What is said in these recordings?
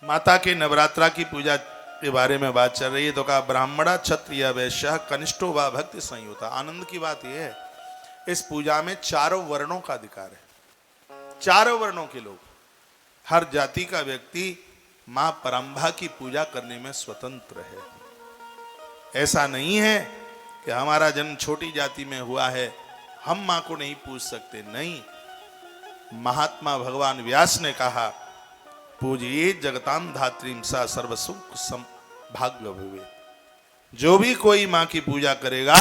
माता के नवरात्रा की पूजा के बारे में बात चल रही है। तो कहा ब्राह्मणा क्षत्रिय वैश्य कनिष्ठो व भक्ति संयुता। आनंद की बात यह है इस पूजा में चारों वर्णों का अधिकार है। चारों वर्णों के लोग, हर जाति का व्यक्ति मां परंभा की पूजा करने में स्वतंत्र है। ऐसा नहीं है कि हमारा जन्म छोटी जाति में हुआ है, हम मां को नहीं पूज सकते। नहीं, महात्मा भगवान व्यास ने कहा पूजिए जगताम धात्रीम सा सर्वसुख भाग्य भवे। जो भी कोई मां की पूजा करेगा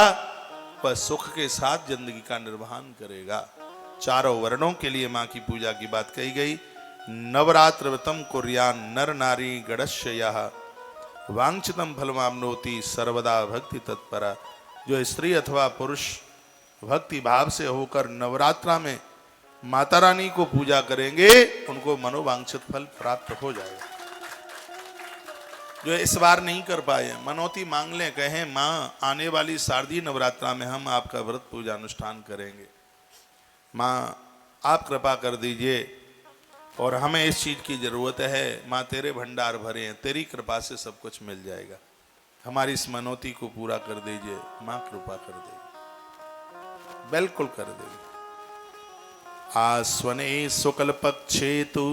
वह सुख के साथ जिंदगी का निर्वहन करेगा। चारों वर्णों के लिए मां की पूजा की बात कही गई। नवरात्र व्रतम कुर्यान नर नारी गणश्यः वांछितम फलमाप्नोति सर्वदा भक्ति तत्परा। जो स्त्री अथवा पुरुष भक्ति भाव से होकर नवरात्रा में माता रानी को पूजा करेंगे उनको मनोवांछित फल प्राप्त हो जाएगा। जो इस बार नहीं कर पाए मनौती मांग लें, कहें माँ आने वाली शारदीय नवरात्रा में हम आपका व्रत पूजा अनुष्ठान करेंगे, माँ आप कृपा कर दीजिए और हमें इस चीज की जरूरत है। माँ तेरे भंडार भरे हैं, तेरी कृपा से सब कुछ मिल जाएगा, हमारी इस मनौती को पूरा कर दीजिए। माँ कृपा कर देगी, बिल्कुल कर देगी। आस्वने शुक्ल पक्षे तु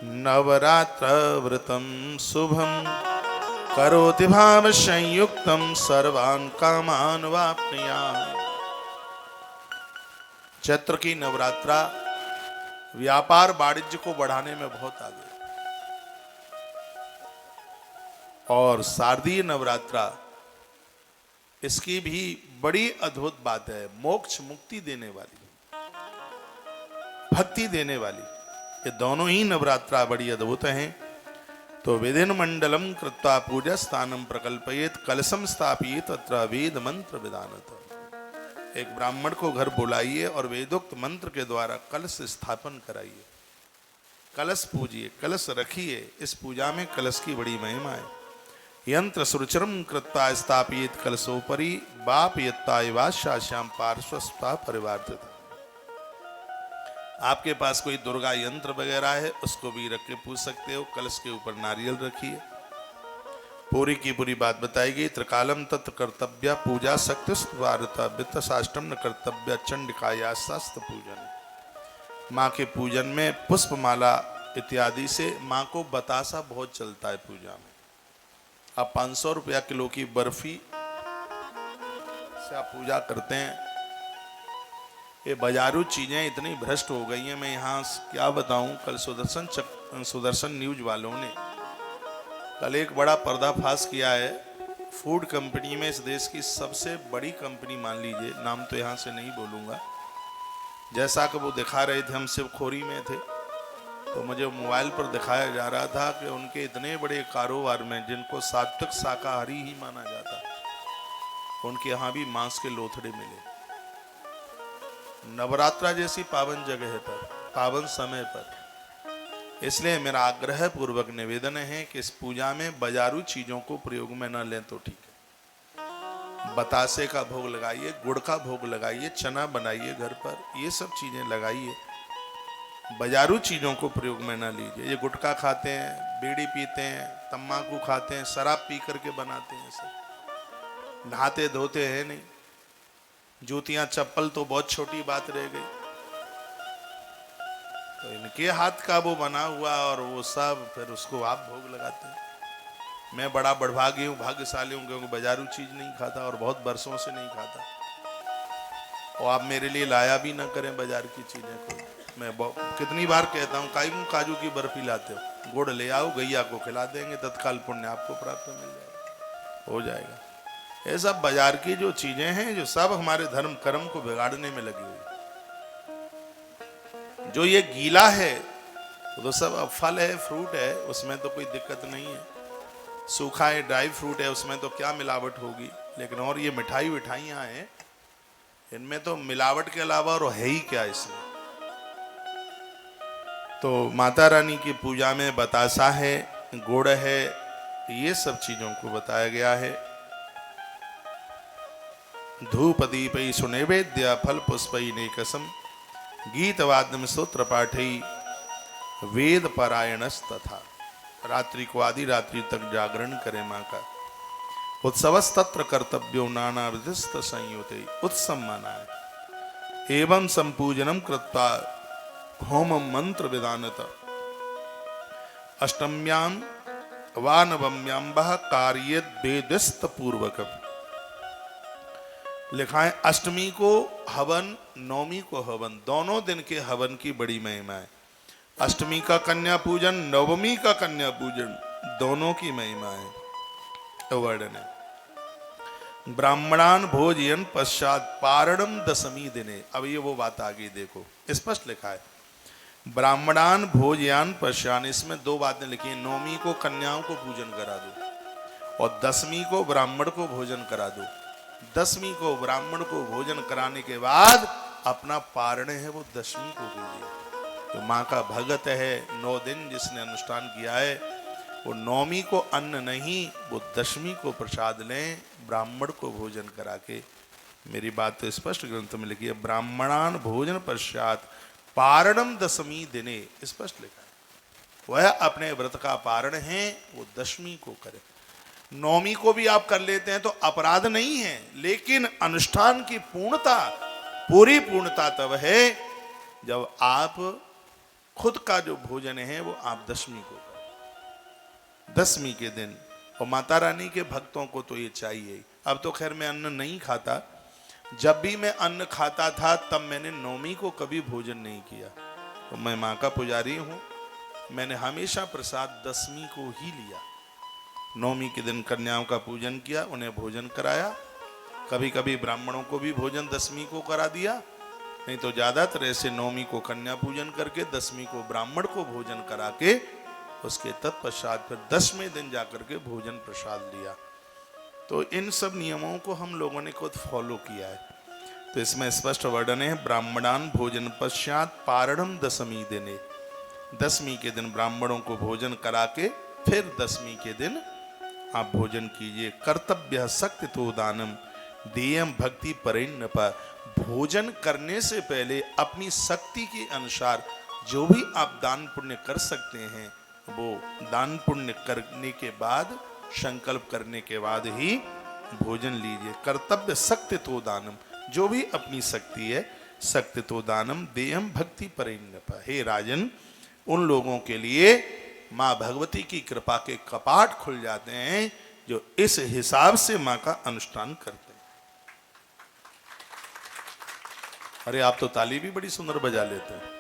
नवरात्र व्रतम शुभम करोति भाव संयुक्तम सर्वान कामान वाप्नुयात्। चैत्र की नवरात्रा व्यापार वाणिज्य को बढ़ाने में बहुत आगे, और शारदीय नवरात्रा इसकी भी बड़ी अद्भुत बात है। मोक्ष मुक्ति देने वाली, भक्ति देने वाली, ये दोनों ही नवरात्रा बड़ी अद्भुत हैं। तो वेदिन मंडलम कृत्वा पूजा स्थानम प्रकल्पयेत कलशम स्थापित तत्र वेद मंत्र विधानत। एक ब्राह्मण को घर बुलाइए और वेदोक्त मंत्र के द्वारा कलश स्थापन कराइए, कलश पूजिए, कलश रखिए। इस पूजा में कलश की बड़ी महिमा है। यंत्र सुरुचिरम कृत्वा स्थापित कलशोपरि बाप यत्ता श्याम पार्श्वस्था परिवार्तित। आपके पास कोई दुर्गा यंत्र वगैरह है उसको भी रख के पूज सकते हो। कलश के ऊपर नारियल रखिए। पूरी की पूरी बात बताई गई। त्रिकालम तत् कर्तव्य पूजा शक्ति वित्त साष्टम न कर्तव्य चंडिकाया शास्त्र पूजन। माँ के पूजन में पुष्पमाला इत्यादि से माँ को बतासा बहुत चलता है पूजा में। आप 500 रुपया किलो की बर्फी से आप पूजा करते हैं। ये बाजारू चीजें इतनी भ्रष्ट हो गई हैं, मैं यहाँ क्या बताऊं। कल सुदर्शन न्यूज वालों ने कल एक बड़ा पर्दाफाश किया है। फूड कंपनी में, इस देश की सबसे बड़ी कंपनी मान लीजिए, नाम तो यहाँ से नहीं बोलूँगा, जैसा कि वो दिखा रहे थे, हम सिर्फ खोरी में थे तो मुझे मोबाइल पर दिखाया जा रहा था कि उनके इतने बड़े कारोबार में जिनको सात्विक शाकाहारी ही माना जाता, उनके यहाँ भी मांस के लोथड़े मिले। नवरात्रा जैसी पावन जगह पर, पावन समय पर। इसलिए मेरा आग्रह पूर्वक निवेदन है कि इस पूजा में बाजारू चीजों को प्रयोग में न लें तो ठीक है। बतासे का भोग लगाइए, गुड़ का भोग लगाइए, चना बनाइए घर पर, ये सब चीजें लगाइए। बाजारू चीजों को प्रयोग में न लीजिए। ये गुटखा खाते हैं, बीड़ी पीते हैं, तम्बाकू खाते हैं, शराब पी करके बनाते हैं सब, नहाते धोते हैं नहीं। जूतियां चप्पल तो बहुत छोटी बात रह गई। तो इनके हाथ का वो बना हुआ और वो सब, फिर उसको आप भोग लगाते हैं। मैं बड़ा बड़भागी हूँ, भाग्यशाली हूँ, क्योंकि बाजारू चीज नहीं खाता और बहुत बरसों से नहीं खाता। और आप मेरे लिए लाया भी ना करें बाजार की चीजें को। मैं कितनी बार कहता हूँ काजू की बर्फी लाते हो, गुड़ ले आओ, गैया को खिला देंगे, तत्काल पुण्य आपको प्राप्त मिल जाएगा, हो जाएगा। ये सब बाजार की जो चीजें हैं, जो सब हमारे धर्म कर्म को बिगाड़ने में लगी हुई। जो ये गीला है तो सब फल है, फ्रूट है, उसमें तो कोई दिक्कत नहीं है। सूखा है, ड्राई फ्रूट है, उसमें तो क्या मिलावट होगी। लेकिन और ये मिठाइयाँ हैं, इनमें तो मिलावट के अलावा और है ही क्या इसमें। तो माता रानी की पूजा में बतासा है, गुड़ है, ये सब चीजों को बताया गया है। धूप दीपै सुनैवेद्य फल पुष्पै नेकसम गीत वाद्यम सूत्र पाठै वेद पारायणस तथा, रात्रि को आधी रात्रि तक जागरण करे माँ का। उत्सवस्तत्र कर्तव्यो नाना विधिस्त संयुते, उत्सव मनाए। एवं संपूजनम कृत्वा होमम मंत्र विधानत, अष्टम्याम वा नवम्याम वह कार्य वेदस्त पूर्वकम। लिखा है अष्टमी को हवन, नवमी को हवन, दोनों दिन के हवन की बड़ी महिमा है। अष्टमी का कन्या पूजन, नवमी का कन्या पूजन, दोनों की महिमा है, वर्णन है। ब्राह्मणान भोजयन पश्चात पारणम दशमी दिने। अब ये वो बात आगे देखो, स्पष्ट लिखा है ब्राह्मणान भोजयान पश्चात। इसमें दो बातें लिखी हैं, नवमी को कन्याओं को पूजन करा दो और दसवीं को ब्राह्मण को भोजन करा दो। दसवीं को ब्राह्मण को भोजन कराने के बाद अपना पारण है वो दशमी को कीजिए। जो माँ का भगत है, 9 दिन जिसने अनुष्ठान किया है, वो नवमी को अन्न नहीं, वो दशमी को प्रसाद लें, ब्राह्मण को भोजन करा के। मेरी बात तो स्पष्ट ग्रंथ में लिखी है, ब्राह्मणान भोजन पश्चात पारणम दशमी दिने, स्पष्ट लिखा है। वह अपने व्रत का पारण है वो दशमी को करे। नवमी को भी आप कर लेते हैं तो अपराध नहीं है, लेकिन अनुष्ठान की पूर्णता, पूरी पूर्णता तब है जब आप खुद का जो भोजन है वो आप दशमी को करें, दशमी के दिन। और माता रानी के भक्तों को तो ये चाहिए। अब तो खैर मैं अन्न नहीं खाता, जब भी मैं अन्न खाता था तब मैंने नवमी को कभी भोजन नहीं किया। तो मैं माँ का पुजारी हूँ, मैंने हमेशा प्रसाद दशमी को ही लिया। नवमी के दिन कन्याओं का पूजन किया, उन्हें भोजन कराया, कभी कभी ब्राह्मणों को भी भोजन दशमी को करा दिया, नहीं तो ज्यादातर ऐसे नवमी को कन्या पूजन करके दशमी को ब्राह्मण को भोजन करा के उसके तत्पश्चात फिर 10वें दिन जाकर के भोजन प्रसाद लिया। तो इन सब नियमों को हम लोगों ने खुद फॉलो किया है। तो इसमें स्पष्ट वर्णन है, ब्राह्मणान भोजन पश्चात पारणम दशमी दिने। दशमी के दिन ब्राह्मणों को भोजन करा के फिर दशमी के दिन आप भोजन कीजिए। कर्तव्य शक्ति तो दानम देयम भक्ति परिण्यप। भोजन करने से पहले अपनी शक्ति के अनुसार जो भी आप दान पुण्य कर सकते हैं वो दान पुण्य करने के बाद, संकल्प करने के बाद ही भोजन लीजिए। कर्तव्य शक्ति तो दानम, जो भी अपनी शक्ति है, शक्ति तो दानम देयम भक्ति परिण्यप। हे राजन, उन लोगों के लिए माँ भगवती की कृपा के कपाट खुल जाते हैं जो इस हिसाब से माँ का अनुष्ठान करते हैं। अरे आप तो ताली भी बड़ी सुंदर बजा लेते हैं।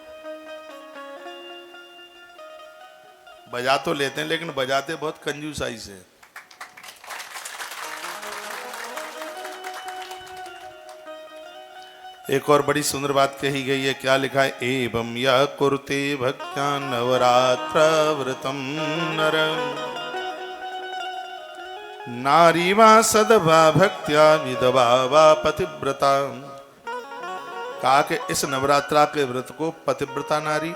बजा तो लेते हैं लेकिन बजाते बहुत कंजूसाई से। एक और बड़ी सुंदर बात कही गई है, क्या लिखा है, एवं यह कुरुते भक्त्या नवरात्र व्रतम नरम नारी वा सदवा भक्त्या विधवा वा पतिव्रता। कहा कि इस नवरात्रा के व्रत को पतिव्रता नारी,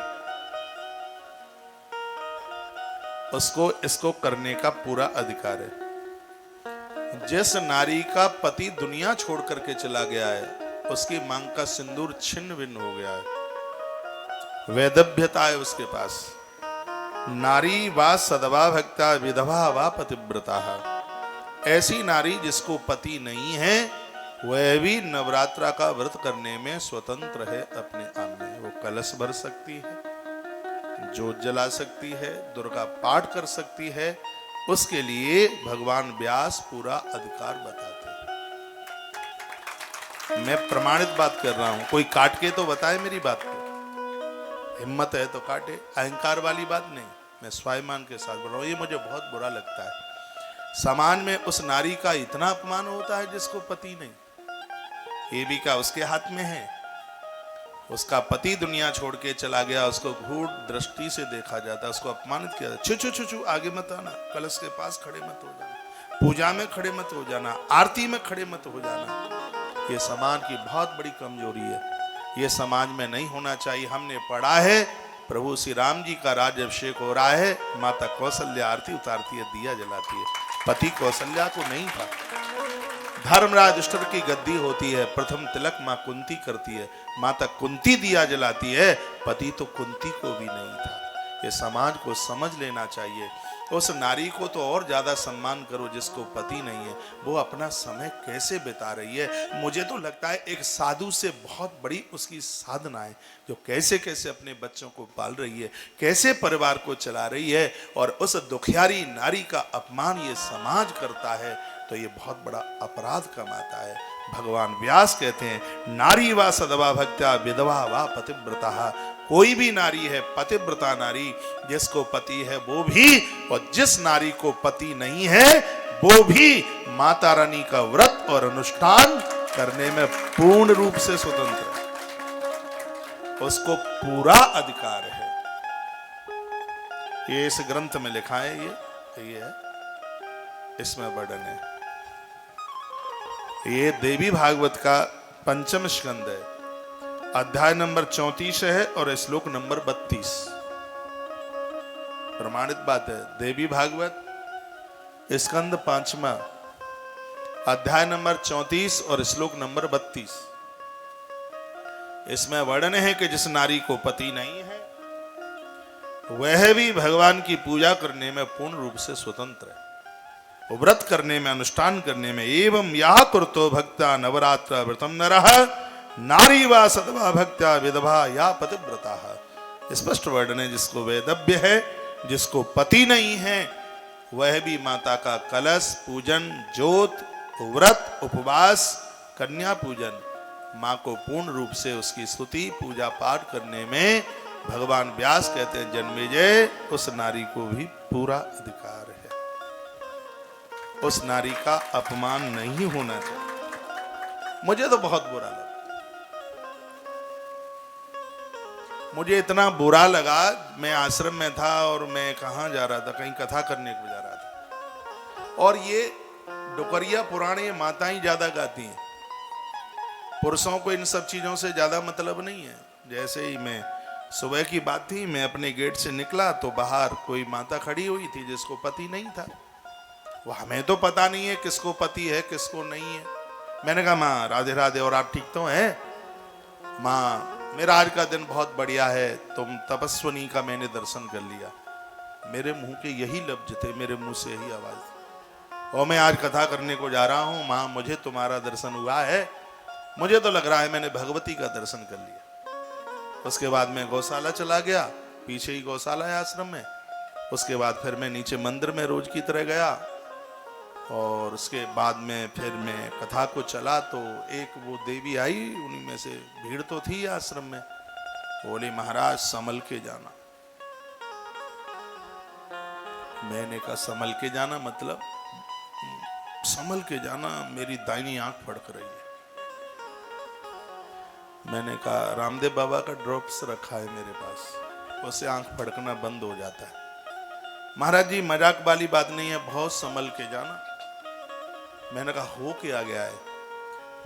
उसको इसको करने का पूरा अधिकार है। जिस नारी का पति दुनिया छोड़ करके चला गया है, उसकी मांग का सिंदूर छिन्न भिन्न हो गया है, वैदव्यता है उसके पास। नारी वा सदवा भक्ता विधवा वा पतिव्रता। ऐसी नारी जिसको पति नहीं है वह भी नवरात्रा का व्रत करने में स्वतंत्र है अपने आप में। वो कलश भर सकती है, जोत जला सकती है, दुर्गा पाठ कर सकती है। उसके लिए भगवान व्यास पूरा अधिकार बताते हैं। मैं प्रमाणित बात कर रहा हूं, कोई काट के तो बताए मेरी बात को। हिम्मत है तो काटे, अहंकार वाली बात नहीं। मैं स्वाभिमान के साथ बोल रहा हूं, ये मुझे बहुत बुरा लगता है। समाज में उस नारी का इतना अपमान होता है जिसको पति नहीं। ये भी का उसके हाथ में है, उसका पति दुनिया छोड़ के चला गया, उसको घूर दृष्टि से देखा जाता है, उसको अपमानित किया जाता। छू छू छू छू आगे मत आना, कलश के पास खड़े मत हो जाना, पूजा में खड़े मत हो जाना, आरती में खड़े मत हो जाना। ये समाज की बहुत बड़ी कमजोरी है, ये समाज में नहीं होना चाहिए। हमने पढ़ा है प्रभु श्री राम जी का राज्याभिषेक हो रहा है, माता कौशल्या आरती उतारती है, दिया जलाती है। पति कौशल्या को नहीं था, धर्मराज युधिष्ठिर की गद्दी होती है, प्रथम तिलक माँ कुंती करती है, माता कुंती दिया जलाती है, पति तो कुंती को भी नहीं था। ये समाज को समझ लेना चाहिए। उस नारी को तो और ज्यादा सम्मान करो जिसको पति नहीं है, वो अपना समय कैसे बिता रही है। मुझे तो लगता है एक साधु से बहुत बड़ी उसकी साधना है, जो कैसे कैसे अपने बच्चों को पाल रही है, कैसे परिवार को चला रही है। और उस दुखियारी नारी का अपमान ये समाज करता है तो ये बहुत बड़ा अपराध कमाता है। भगवान व्यास कहते हैं, नारी वा सदवा भक्त्या विधवा वा पतिव्रता। कोई भी नारी है पतिव्रता नारी, जिसको पति है वो भी, और जिस नारी को पति नहीं है वो भी माता रानी का व्रत और अनुष्ठान करने में पूर्ण रूप से स्वतंत्र है, उसको पूरा अधिकार है। ये इस ग्रंथ में लिखा है, ये है, इसमें वर्णन है। ये देवी भागवत का 5वां स्कंद है, अध्याय नंबर 34 है और श्लोक नंबर 32। प्रमाणित बात है। देवी भागवत स्कंद 5वां, अध्याय नंबर 34 और श्लोक नंबर 32। इसमें वर्णन है कि जिस नारी को पति नहीं है वह भी भगवान की पूजा करने में पूर्ण रूप से स्वतंत्र है, व्रत करने में, अनुष्ठान करने में। एवं या कुरुतो भक्ता नवरात्र व्रतम नरः नारी वा सदवा भक्त्या विधवा या पतिव्रता। स्पष्ट वर्णन है, जिसको वेदव्य है, जिसको पति नहीं है, वह भी माता का कलश पूजन, ज्योत, व्रत, उपवास, कन्या पूजन, माँ को पूर्ण रूप से उसकी स्तुति पूजा पाठ करने में भगवान व्यास कहते हैं, जन्मेजय, उस नारी को भी पूरा अधिकार है। उस नारी का अपमान नहीं होना चाहिए। मुझे तो बहुत बुरा लगा, मुझे इतना बुरा लगा। मैं आश्रम में था और मैं कहाँ जा रहा था, कहीं कथा करने को जा रहा था, और ये डुकरिया पुराण ये माताएं ज्यादा गाती हैं, पुरुषों को इन सब चीजों से ज्यादा मतलब नहीं है। जैसे ही मैं, सुबह की बात थी, मैं अपने गेट से निकला तो बाहर कोई माता खड़ी हुई थी जिसको पति नहीं था। वो हमें तो पता नहीं है किसको पति है किसको नहीं है। मैंने कहा, माँ राधे राधे, और आप ठीक तो हैं? माँ मेरा आज का दिन बहुत बढ़िया है, तुम तपस्विनी का मैंने दर्शन कर लिया। मेरे मुंह के यही लफ्ज थे, मेरे मुंह से यही आवाज थी, और मैं आज कथा करने को जा रहा हूं, माँ मुझे तुम्हारा दर्शन हुआ है, मुझे तो लग रहा है मैंने भगवती का दर्शन कर लिया। उसके बाद मैं गौशाला चला गया, पीछे ही गौशाला है आश्रम में। उसके बाद फिर मैं नीचे मंदिर में रोज की तरह गया, और उसके बाद में फिर मैं कथा को चला तो एक वो देवी आई, उन्हीं में से भीड़ तो थी आश्रम में, बोली महाराज संभल के जाना। मैंने कहा संभल के जाना मतलब? संभल के जाना, मेरी दाहिनी आंख फड़क रही है। मैंने कहा रामदेव बाबा का ड्रॉप्स रखा है मेरे पास, उससे आंख फड़कना बंद हो जाता है। महाराज जी मजाक वाली बात नहीं है, बहुत संभल के जाना। मैंने कहा हो क्या गया है?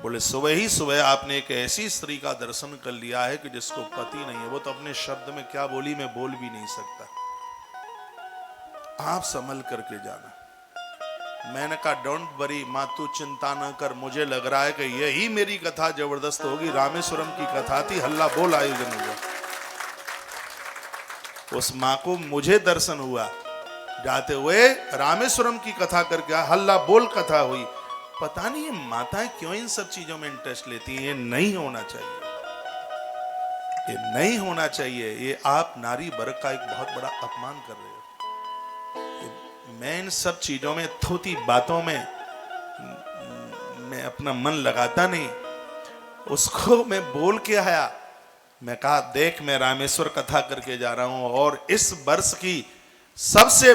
बोले सुबह ही सुबह आपने एक ऐसी स्त्री का दर्शन कर लिया है कि जिसको पति नहीं है। वो तो अपने शब्द में क्या बोली मैं बोल भी नहीं सकता, आप संभल करके जाना। मैंने कहा डोंट वरी माँ, तू चिंता न कर, मुझे लग रहा है कि यही मेरी कथा जबरदस्त होगी। रामेश्वरम की कथा थी, हल्ला बोल आयोजन हुआ, उस माँ को मुझे दर्शन हुआ, जाते हुए रामेश्वरम की कथा करके हल्ला बोल कथा हुई। पता नहीं ये माताएं क्यों इन सब चीजों में इंटरेस्ट लेती हैं। ये नहीं होना चाहिए, ये नहीं होना चाहिए। ये आप नारी वर्ग का एक बहुत बड़ा अपमान कर रहे हो। मैं इन सब चीजों में, थोती बातों में मैं अपना मन लगाता नहीं। उसको मैं बोल के आया, मैं कहा देख मैं रामेश्वर कथा करके जा रहा हूं और इस वर्ष की सबसे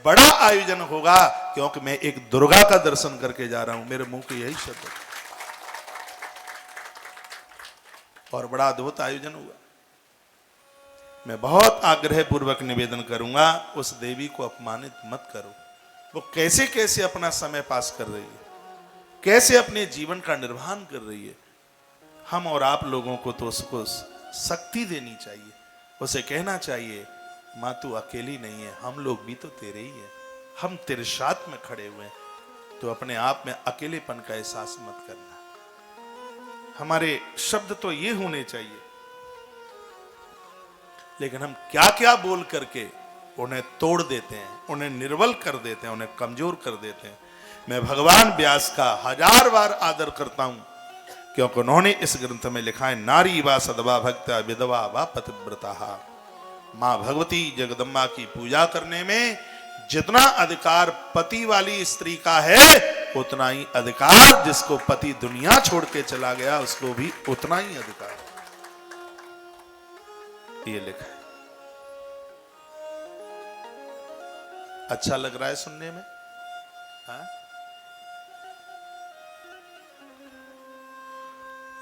बड़ा आयोजन होगा, क्योंकि मैं एक दुर्गा का दर्शन करके जा रहा हूं। मेरे मुंह के यही शब्द, और बड़ा अद्भुत आयोजन हुआ। मैं बहुत आग्रह पूर्वक निवेदन करूंगा, उस देवी को अपमानित मत करो। वो कैसे कैसे अपना समय पास कर रही है, कैसे अपने जीवन का निर्वहन कर रही है। हम और आप लोगों को तो उसको शक्ति देनी चाहिए, उसे कहना चाहिए माँ तू अकेली नहीं है, हम लोग भी तो तेरे ही हैं, हम तेरे साथ में खड़े हुए हैं। तो अपने आप में अकेलेपन का एहसास मत करना। हमारे शब्द तो ये होने चाहिए, लेकिन हम क्या क्या बोल करके उन्हें तोड़ देते हैं, उन्हें निर्बल कर देते हैं, उन्हें कमजोर कर देते हैं। मैं भगवान व्यास का 1000 बार आदर करता हूं, क्योंकि उन्होंने इस ग्रंथ में लिखा है, नारी वा सदवा भक्ता विधवा वा पतिव्रता। मां भगवती जगदम्बा की पूजा करने में जितना अधिकार पति वाली स्त्री का है, उतना ही अधिकार जिसको पति दुनिया छोड़ के चला गया उसको भी उतना ही अधिकार। ये लिखा है। अच्छा लग रहा है सुनने में? हाँ?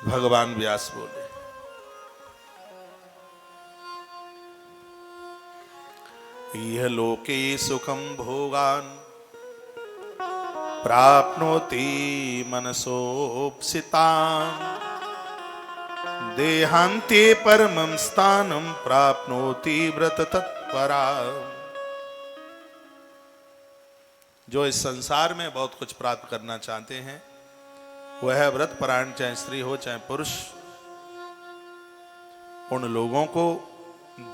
भगवान व्यास बोले, यह लोके सुखम भोगान प्राप्नोति मनसोप्सितान, देहांते परमं स्थानं प्राप्नोति व्रत तत्परा। जो इस संसार में बहुत कुछ प्राप्त करना चाहते हैं, वह व्रत परायण, चाहे स्त्री हो चाहे पुरुष, उन लोगों को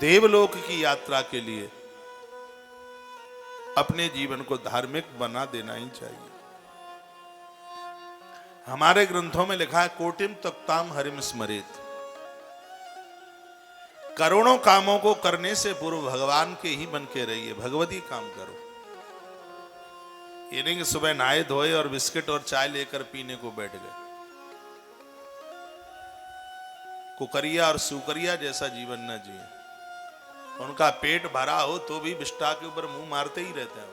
देवलोक की यात्रा के लिए अपने जीवन को धार्मिक बना देना ही चाहिए। हमारे ग्रंथों में लिखा है, कोटिम तक्ताम हरिम स्मरेत। करोड़ों कामों को करने से पूर्व भगवान के ही बन के रहिए, भगवती काम करो। ये नहीं कि सुबह नहाए धोए और बिस्किट और चाय लेकर पीने को बैठ गए। कुकरिया और सुकरिया जैसा जीवन न जिए। उनका पेट भरा हो तो भी बिष्टा के ऊपर मुंह मारते ही रहते हैं।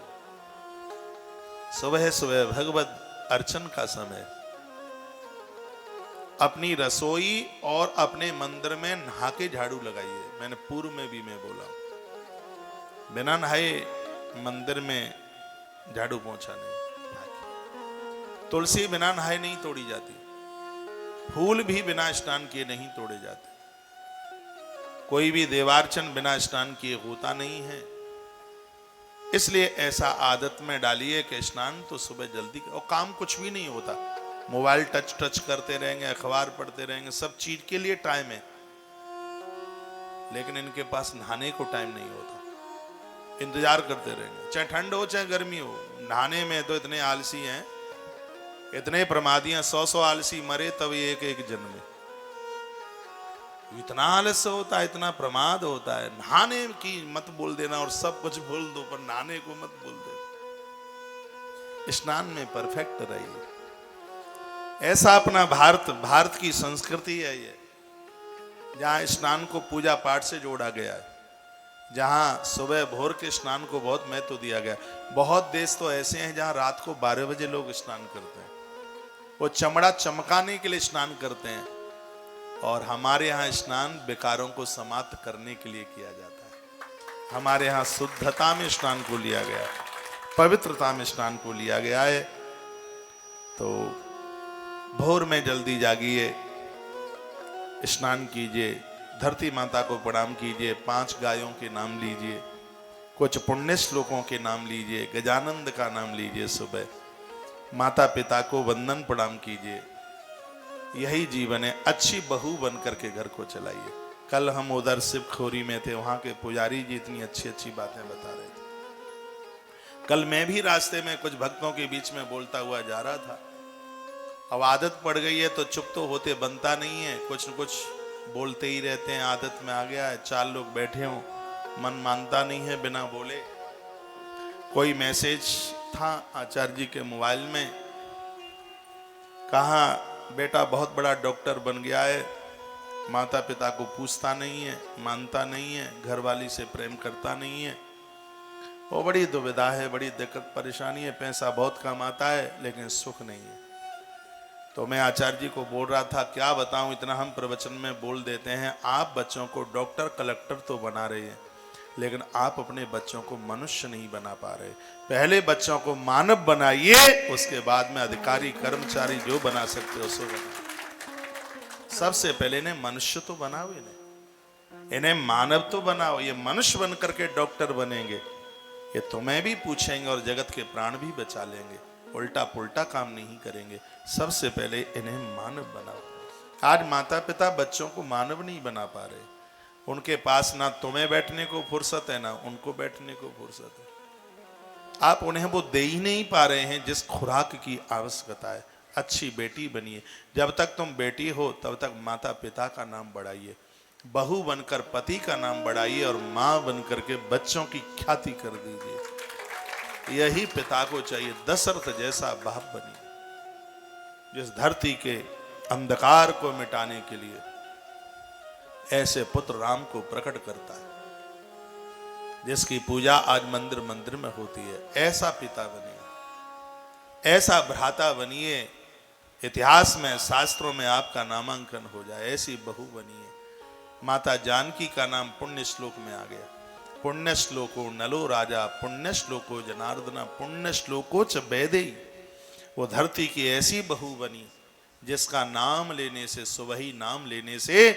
सुबह सुबह भगवत अर्चन का समय, अपनी रसोई और अपने मंदिर में नहा के झाड़ू लगाइए। मैंने पूर्व में भी मैं बोला, बिना नहाए मंदिर में झाड़ू पोंछा नहीं। तुलसी बिना नहाए नहीं तोड़ी जाती, फूल भी बिना स्नान किए नहीं तोड़े जाते, कोई भी देवार्चन बिना स्नान किए होता नहीं है। इसलिए ऐसा आदत में डालिए कि स्नान तो सुबह जल्दी, और काम कुछ भी नहीं होता। मोबाइल टच करते रहेंगे, अखबार पढ़ते रहेंगे, सब चीज के लिए टाइम है, लेकिन इनके पास नहाने को टाइम नहीं होता। इंतजार करते रहेंगे, चाहे ठंड हो चाहे गर्मी हो। नहाने में तो इतने आलसी हैं, इतने प्रमादी हैं, 100 आलसी मरे तब एक एक जन्मे। इतना आलस्य होता है, इतना प्रमाद होता है। नहाने की मत बोल देना और सब कुछ बोल दो, पर नहाने को मत बोल देना। स्नान में परफेक्ट रहिए। ऐसा अपना भारत की संस्कृति है ये, जहां स्नान को पूजा पाठ से जोड़ा गया है, जहां सुबह भोर के स्नान को बहुत महत्व दिया गया। बहुत देश तो ऐसे हैं जहां रात को 12 बजे लोग स्नान करते हैं, वो चमड़ा चमकाने के लिए स्नान करते हैं। और हमारे यहाँ स्नान विकारों को समाप्त करने के लिए किया जाता है। हमारे यहाँ शुद्धता में स्नान को लिया गया है, पवित्रता में स्नान को लिया गया है। तो भोर में जल्दी जागिए, स्नान कीजिए, धरती माता को प्रणाम कीजिए, 5 गायों के नाम लीजिए, कुछ पुण्य श्लोकों के नाम लीजिए, गजानंद का नाम लीजिए, सुबह माता पिता को वंदन प्रणाम कीजिए। यही जीवन है। अच्छी बहू बन करके घर को चलाइए। कल हम उधर शिवखोरी में थे, वहां के पुजारी जी इतनी अच्छी अच्छी बातें बता रहे थे। कल मैं भी रास्ते में कुछ भक्तों के बीच में बोलता हुआ जा रहा था। अब आदत पड़ गई है तो चुप तो होते बनता नहीं है, कुछ न कुछ बोलते ही रहते हैं, आदत में आ गया है। 4 लोग बैठे हों, मन मानता नहीं है बिना बोले। कोई मैसेज था आचार्य जी के मोबाइल में, कहा बेटा बहुत बड़ा डॉक्टर बन गया है, माता पिता को पूछता नहीं है, मानता नहीं है, घरवाली से प्रेम करता नहीं है। वो बड़ी दुविधा है, बड़ी दिक्कत परेशानी है, पैसा बहुत कमाता है लेकिन सुख नहीं है। तो मैं आचार्य जी को बोल रहा था, क्या बताऊं, इतना हम प्रवचन में बोल देते हैं। आप बच्चों को डॉक्टर कलेक्टर तो बना रहे हैं, लेकिन आप अपने बच्चों को मनुष्य नहीं बना पा रहे। पहले बच्चों को मानव बनाइए, उसके बाद में अधिकारी कर्मचारी जो बना सकते हो सो बनाओ। सबसे पहले इन्हें मनुष्य तो बनाओ, इन्हें मानव तो बनाओ। ये मनुष्य बन करके डॉक्टर बनेंगे, ये तुम्हें भी पूछेंगे और जगत के प्राण भी बचा लेंगे। उल्टा पुल्टा काम नहीं करेंगे। सबसे पहले इन्हें मानव बनाओ। आज माता पिता बच्चों को मानव नहीं बना पा रहे, उनके पास ना तुम्हें बैठने को फुर्सत है ना उनको बैठने को फुर्सत है। आप उन्हें वो दे ही नहीं पा रहे हैं जिस खुराक की आवश्यकता है। अच्छी बेटी बनिए, जब तक तुम बेटी हो तब तक माता पिता का नाम बढ़ाइए, बहू बनकर पति का नाम बढ़ाइए और मां बनकर के बच्चों की ख्याति कर दीजिए। यही पिता को चाहिए। दशरथ जैसा बाप बनिए जिस धरती के अंधकार को मिटाने के लिए ऐसे पुत्र राम को प्रकट करता है, जिसकी पूजा आज मंदिर मंदिर में होती है। ऐसा पिता बनिए, ऐसा भ्राता बनिए, इतिहास में शास्त्रों में आपका नामांकन हो जाए। ऐसी बहू बनिए। माता जानकी का नाम पुण्य श्लोक में आ गया। पुण्य श्लोको नलो राजा, पुण्य श्लोको जनार्दना, पुण्य श्लोको च वैदेही। वो धरती की ऐसी बहू बनी जिसका नाम लेने से, सुबह ही नाम लेने से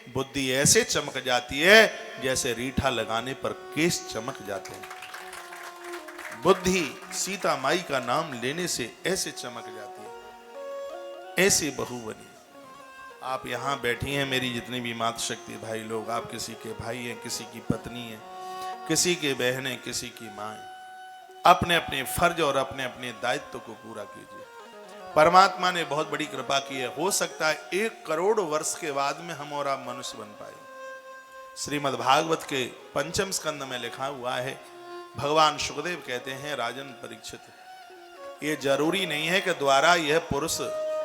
बुद्धि ऐसे चमक जाती है जैसे रीठा लगाने पर केश चमक जाते हैं। बुद्धि सीता माई का नाम लेने से ऐसे चमक जाती है। ऐसी बहू बनी। आप यहां बैठी हैं, मेरी जितनी भी मातृशक्ति भाई लोग, आप किसी के भाई हैं, किसी की पत्नी है, किसी के बहन है, किसी की मां है। अपने अपने फर्ज और अपने अपने दायित्व को पूरा कीजिए। परमात्मा ने बहुत बड़ी कृपा की है। हो सकता है 1 करोड़ वर्ष के बाद में हम और आप मनुष्य बन पाए। श्रीमद् भागवत के 5वें स्कंद में लिखा हुआ है, भगवान सुखदेव कहते हैं, राजन परीक्षित, ये जरूरी नहीं है कि द्वारा यह पुरुष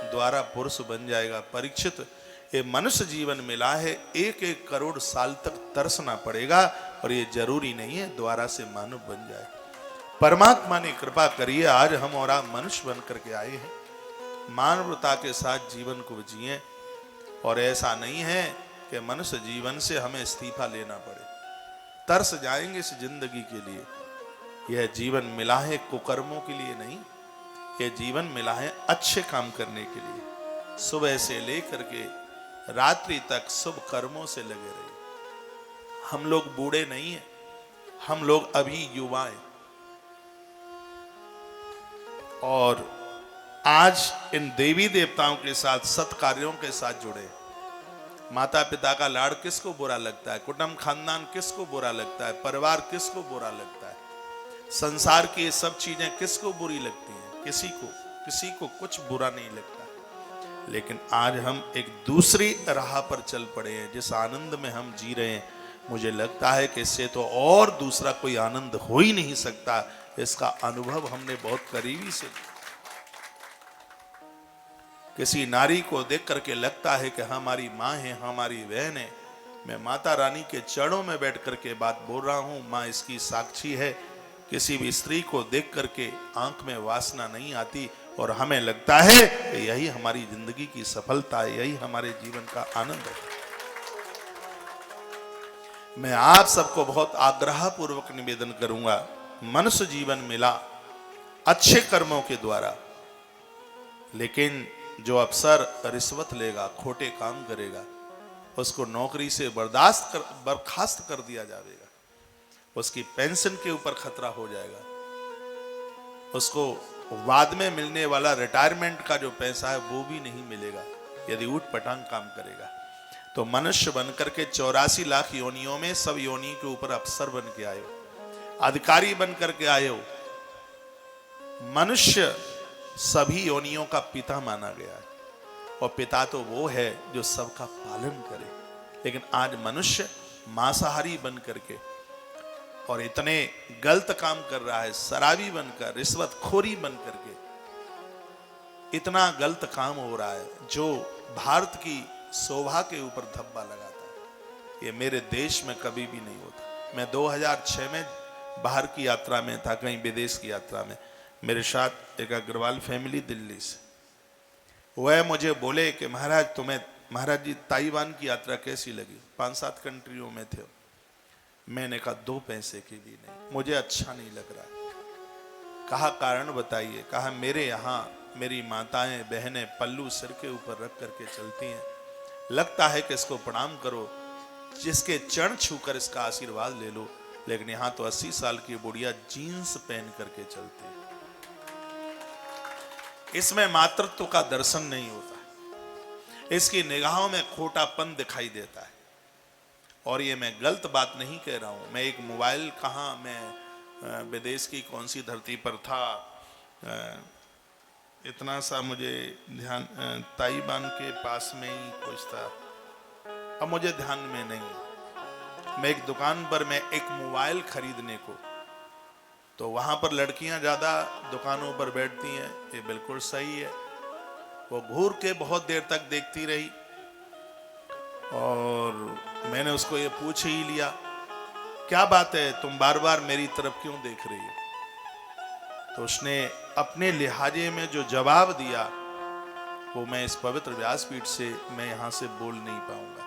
द्वारा पुरुष बन जाएगा। परीक्षित, ये मनुष्य जीवन मिला है, 1-1 करोड़ साल तक तरसना पड़ेगा और ये जरूरी नहीं है द्वारा से मानव बन जाए। परमात्मा ने कृपा करी है, आज हम और आप मनुष्य बन करके आए हैं। मानवता के साथ जीवन को जिए। और ऐसा नहीं है कि मनुष्य जीवन से हमें इस्तीफा लेना पड़े, तरस जाएंगे इस जिंदगी के लिए। यह जीवन मिला है कुकर्मों के लिए नहीं, यह जीवन मिला है अच्छे काम करने के लिए। सुबह से लेकर के रात्रि तक शुभ कर्मों से लगे रहिए। हम लोग बूढ़े नहीं हैं, हम लोग अभी युवा हैं। और आज इन देवी देवताओं के साथ, सत्कार्यों के साथ जुड़े। माता पिता का लाड़ किसको बुरा लगता है? कुटुंब खानदान किसको बुरा लगता है? परिवार किसको बुरा लगता है? संसार की ये सब चीजें किसको बुरी लगती हैं? किसी को कुछ बुरा नहीं लगता। लेकिन आज हम एक दूसरी राह पर चल पड़े हैं। जिस आनंद में हम जी रहे हैं, मुझे लगता है कि इससे तो और दूसरा कोई आनंद हो ही नहीं सकता। इसका अनुभव हमने बहुत करीबी से। किसी नारी को देख करके लगता है कि हमारी माँ है, हमारी बहन है। मैं माता रानी के चरणों में बैठ करके बात बोल रहा हूँ, माँ इसकी साक्षी है। किसी भी स्त्री को देख करके आंख में वासना नहीं आती और हमें लगता है कि यही हमारी जिंदगी की सफलता है, यही हमारे जीवन का आनंद है। मैं आप सबको बहुत आग्रह पूर्वक निवेदन करूंगा, मनुष्य जीवन मिला अच्छे कर्मों के द्वारा, लेकिन जो अफसर रिश्वत लेगा, खोटे काम करेगा, उसको नौकरी से बर्खास्त कर दिया जाएगा। उसकी पेंशन के ऊपर खतरा हो जाएगा। उसको बाद में मिलने वाला रिटायरमेंट का जो पैसा है वो भी नहीं मिलेगा यदि ऊट पटांग काम करेगा। तो मनुष्य बनकर के 84 लाख योनियों में सब योनि के ऊपर अफसर बन के आए हो, अधिकारी बन करके आए हो। मनुष्य सभी योनियों का पिता माना गया है और पिता तो वो है जो सबका पालन करे। लेकिन आज मनुष्य मांसाहारी बन करके और इतने गलत काम कर रहा है, शराबी बनकर, रिश्वतखोरी बन करके इतना गलत काम हो रहा है जो भारत की शोभा के ऊपर धब्बा लगाता है। ये मेरे देश में कभी भी नहीं होता। मैं 2006 में बाहर की यात्रा में था, कहीं विदेश की यात्रा में। मेरे साथ एक अग्रवाल फैमिली दिल्ली से, वह मुझे बोले कि महाराज जी ताइवान की यात्रा कैसी लगी? 5-7 कंट्रियों में थे। मैंने कहा 2 पैसे की भी नहीं, मुझे अच्छा नहीं लग रहा है। कहा कारण बताइए? कहा मेरे यहाँ मेरी माताएं बहनें पल्लू सिर के ऊपर रख करके चलती हैं, लगता है कि इसको प्रणाम करो, जिसके चरण छूकर इसका आशीर्वाद ले लो। लेकिन यहाँ तो 80 साल की बुढ़िया जीन्स पहन करके चलती है। इसमें मातृत्व का दर्शन नहीं होता, इसकी निगाहों में खोटापन दिखाई देता है। और ये मैं गलत बात नहीं कह रहा हूँ। मैं एक मोबाइल कहाँ, मैं विदेश की कौन सी धरती पर था, इतना सा मुझे ध्यान, ताइवान के पास में ही कुछ था, अब मुझे ध्यान में नहीं। मैं एक दुकान पर मैं एक मोबाइल खरीदने को, तो वहां पर लड़कियां ज्यादा दुकानों पर बैठती हैं, ये बिल्कुल सही है। वो घूर के बहुत देर तक देखती रही और मैंने उसको ये पूछ ही लिया, क्या बात है, तुम बार बार मेरी तरफ क्यों देख रही हो? तो उसने अपने लिहाजे में जो जवाब दिया वो मैं इस पवित्र व्यासपीठ से मैं यहां से बोल नहीं पाऊंगा।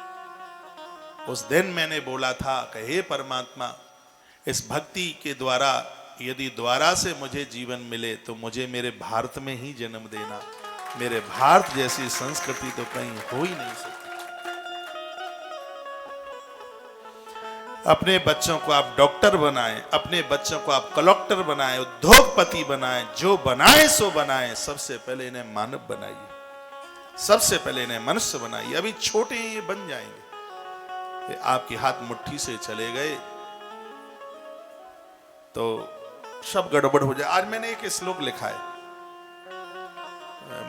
उस दिन मैंने बोला था कि हे परमात्मा, इस भक्ति के द्वारा यदि द्वारा से मुझे जीवन मिले तो मुझे मेरे भारत में ही जन्म देना। मेरे भारत जैसी संस्कृति तो कहीं हो ही नहीं सकती। अपने बच्चों को आप डॉक्टर बनाएं, अपने बच्चों को आप कलेक्टर बनाएं, उद्योगपति बनाएं, जो बनाएं सो बनाएं। सबसे पहले इन्हें मानव बनाइए, सबसे पहले इन्हें मनुष्य बनाइए। अभी छोटे ये बन जाएंगे। ये आपके हाथ मुट्ठी से चले गए तो सब गड़बड़ हो जाए। आज मैंने एक श्लोक लिखा है,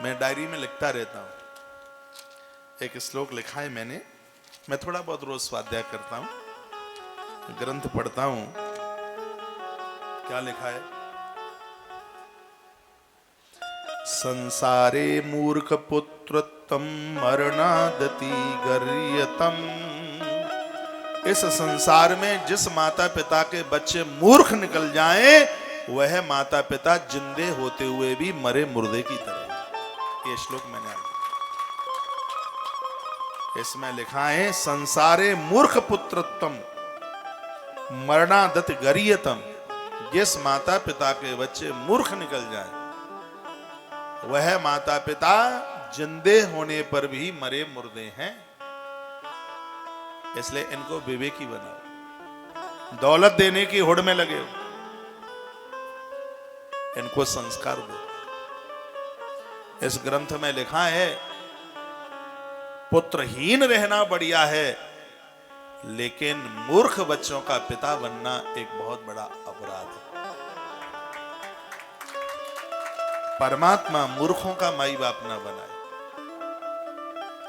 मैं डायरी में लिखता रहता हूं। एक श्लोक लिखा है मैंने, मैं थोड़ा बहुत रोज स्वाध्याय करता हूं, ग्रंथ पढ़ता हूं। क्या लिखा है? संसारे मूर्ख पुत्रत्वं मरणादति गर्यतम। इस संसार में जिस माता पिता के बच्चे मूर्ख निकल जाएं, वह माता पिता जिंदे होते हुए भी मरे मुर्दे की तरह। ये श्लोक मैंने इसमें लिखा है, संसारे मूर्ख पुत्रत्वम मरणादत गरियतम। जिस माता पिता के बच्चे मूर्ख निकल जाएं, वह माता पिता जिंदे होने पर भी मरे मुर्दे हैं। इसलिए इनको विवेकी बनाओ। दौलत देने की होड़ में लगे हो, इनको संस्कार दो। इस ग्रंथ में लिखा है, पुत्रहीन रहना बढ़िया है, लेकिन मूर्ख बच्चों का पिता बनना एक बहुत बड़ा अपराध है। परमात्मा मूर्खों का माई बाप ना बनाए।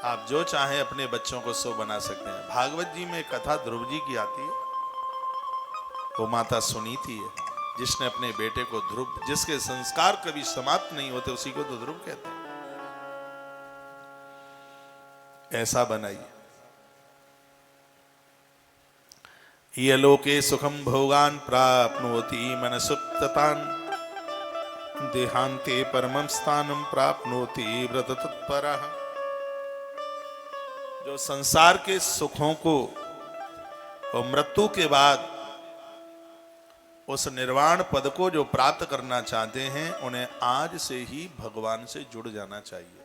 आप जो चाहें अपने बच्चों को सो बना सकते हैं। भागवत जी में कथा ध्रुव जी की आती है। वो माता सुनीति है, जिसने अपने बेटे को ध्रुव, जिसके संस्कार कभी समाप्त नहीं होते, उसी को तो ध्रुव कहते हैं। ऐसा बनाइए। ये लोके सुखम भोगान प्राप्नोति मनसुप्ततान, देहांते परमं स्थानम प्राप्नोति व्रत तत्परः। जो संसार के सुखों को और मृत्यु के बाद उस निर्वाण पद को जो प्राप्त करना चाहते हैं, उन्हें आज से ही भगवान से जुड़ जाना चाहिए।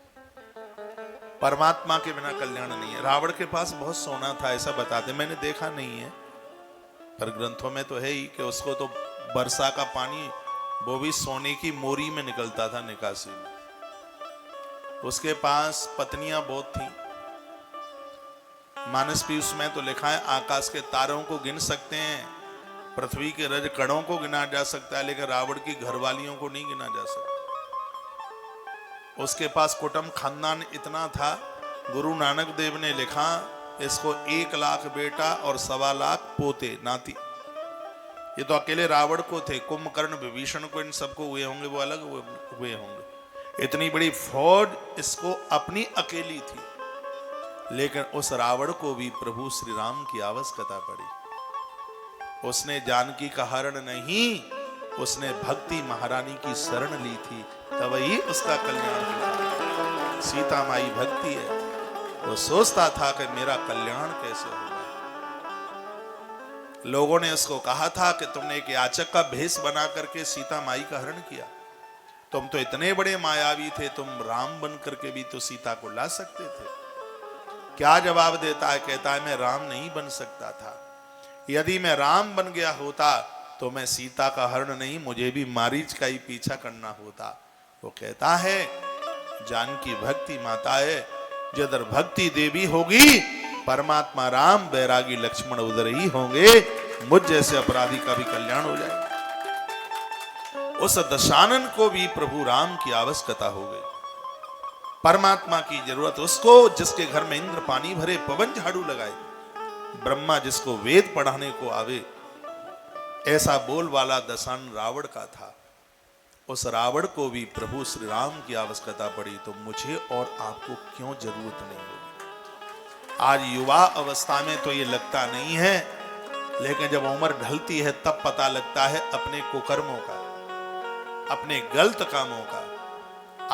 परमात्मा के बिना कल्याण नहीं है। रावण के पास बहुत सोना था, ऐसा बताते, मैंने देखा नहीं है पर ग्रंथों में तो है ही कि उसको तो बरसा का पानी वो भी सोने की मोरी में निकलता था, निकासी में। उसके पास पत्नियां बहुत थी। मानस पीयूष में तो लिखा है, आकाश के तारों को गिन सकते हैं, पृथ्वी के रज कणों को गिना जा सकता है, लेकिन रावण की घरवालियों को नहीं गिना जा सकता। उसके पास कुटुंब खानदान इतना था, गुरु नानक देव ने लिखा, इसको 1 लाख बेटा और 1.25 लाख पोते नाती। ये तो अकेले रावण को थे, कुंभकर्ण विभीषण को इन सबको हुए होंगे, वो अलग हुए होंगे। इतनी बड़ी फौज इसको अपनी अकेली थी, लेकिन उस रावण को भी प्रभु श्री राम की आवश्यकता पड़ी। उसने जानकी का हरण नहीं, उसने भक्ति महारानी की शरण ली थी, तब ही उसका कल्याण हुआ। सीता माई भक्ति है। वो सोचता था कि मेरा कल्याण कैसे होगा। लोगों ने उसको कहा था कि तुमने एक याचक का भेष बना करके सीता माई का हरण किया, तुम तो इतने बड़े मायावी थे, तुम राम बन करके भी तो सीता को ला सकते थे। क्या जवाब देता है? कहता है, मैं राम नहीं बन सकता था। यदि मैं राम बन गया होता तो मैं सीता का हरण नहीं, मुझे भी मारीच का ही पीछा करना होता। वो कहता है, जानकी भक्ति माता है, जिधर भक्ति देवी होगी परमात्मा राम बैरागी लक्ष्मण उधर ही होंगे, मुझ जैसे अपराधी का भी कल्याण हो जाएगा। उस दशानन को भी प्रभु राम की आवश्यकता हो गई। परमात्मा की जरूरत उसको जिसके घर में इंद्र पानी भरे, पवन झाड़ू लगाए, ब्रह्मा जिसको वेद पढ़ाने को आवे, ऐसा बोल वाला दशानन रावण का था। उस रावण को भी प्रभु श्री राम की आवश्यकता पड़ी, तो मुझे और आपको क्यों जरूरत नहीं होगी। आज युवा अवस्था में तो ये लगता नहीं है, लेकिन जब उम्र ढलती है तब पता लगता है अपने कुकर्मों का, अपने गलत कामों का।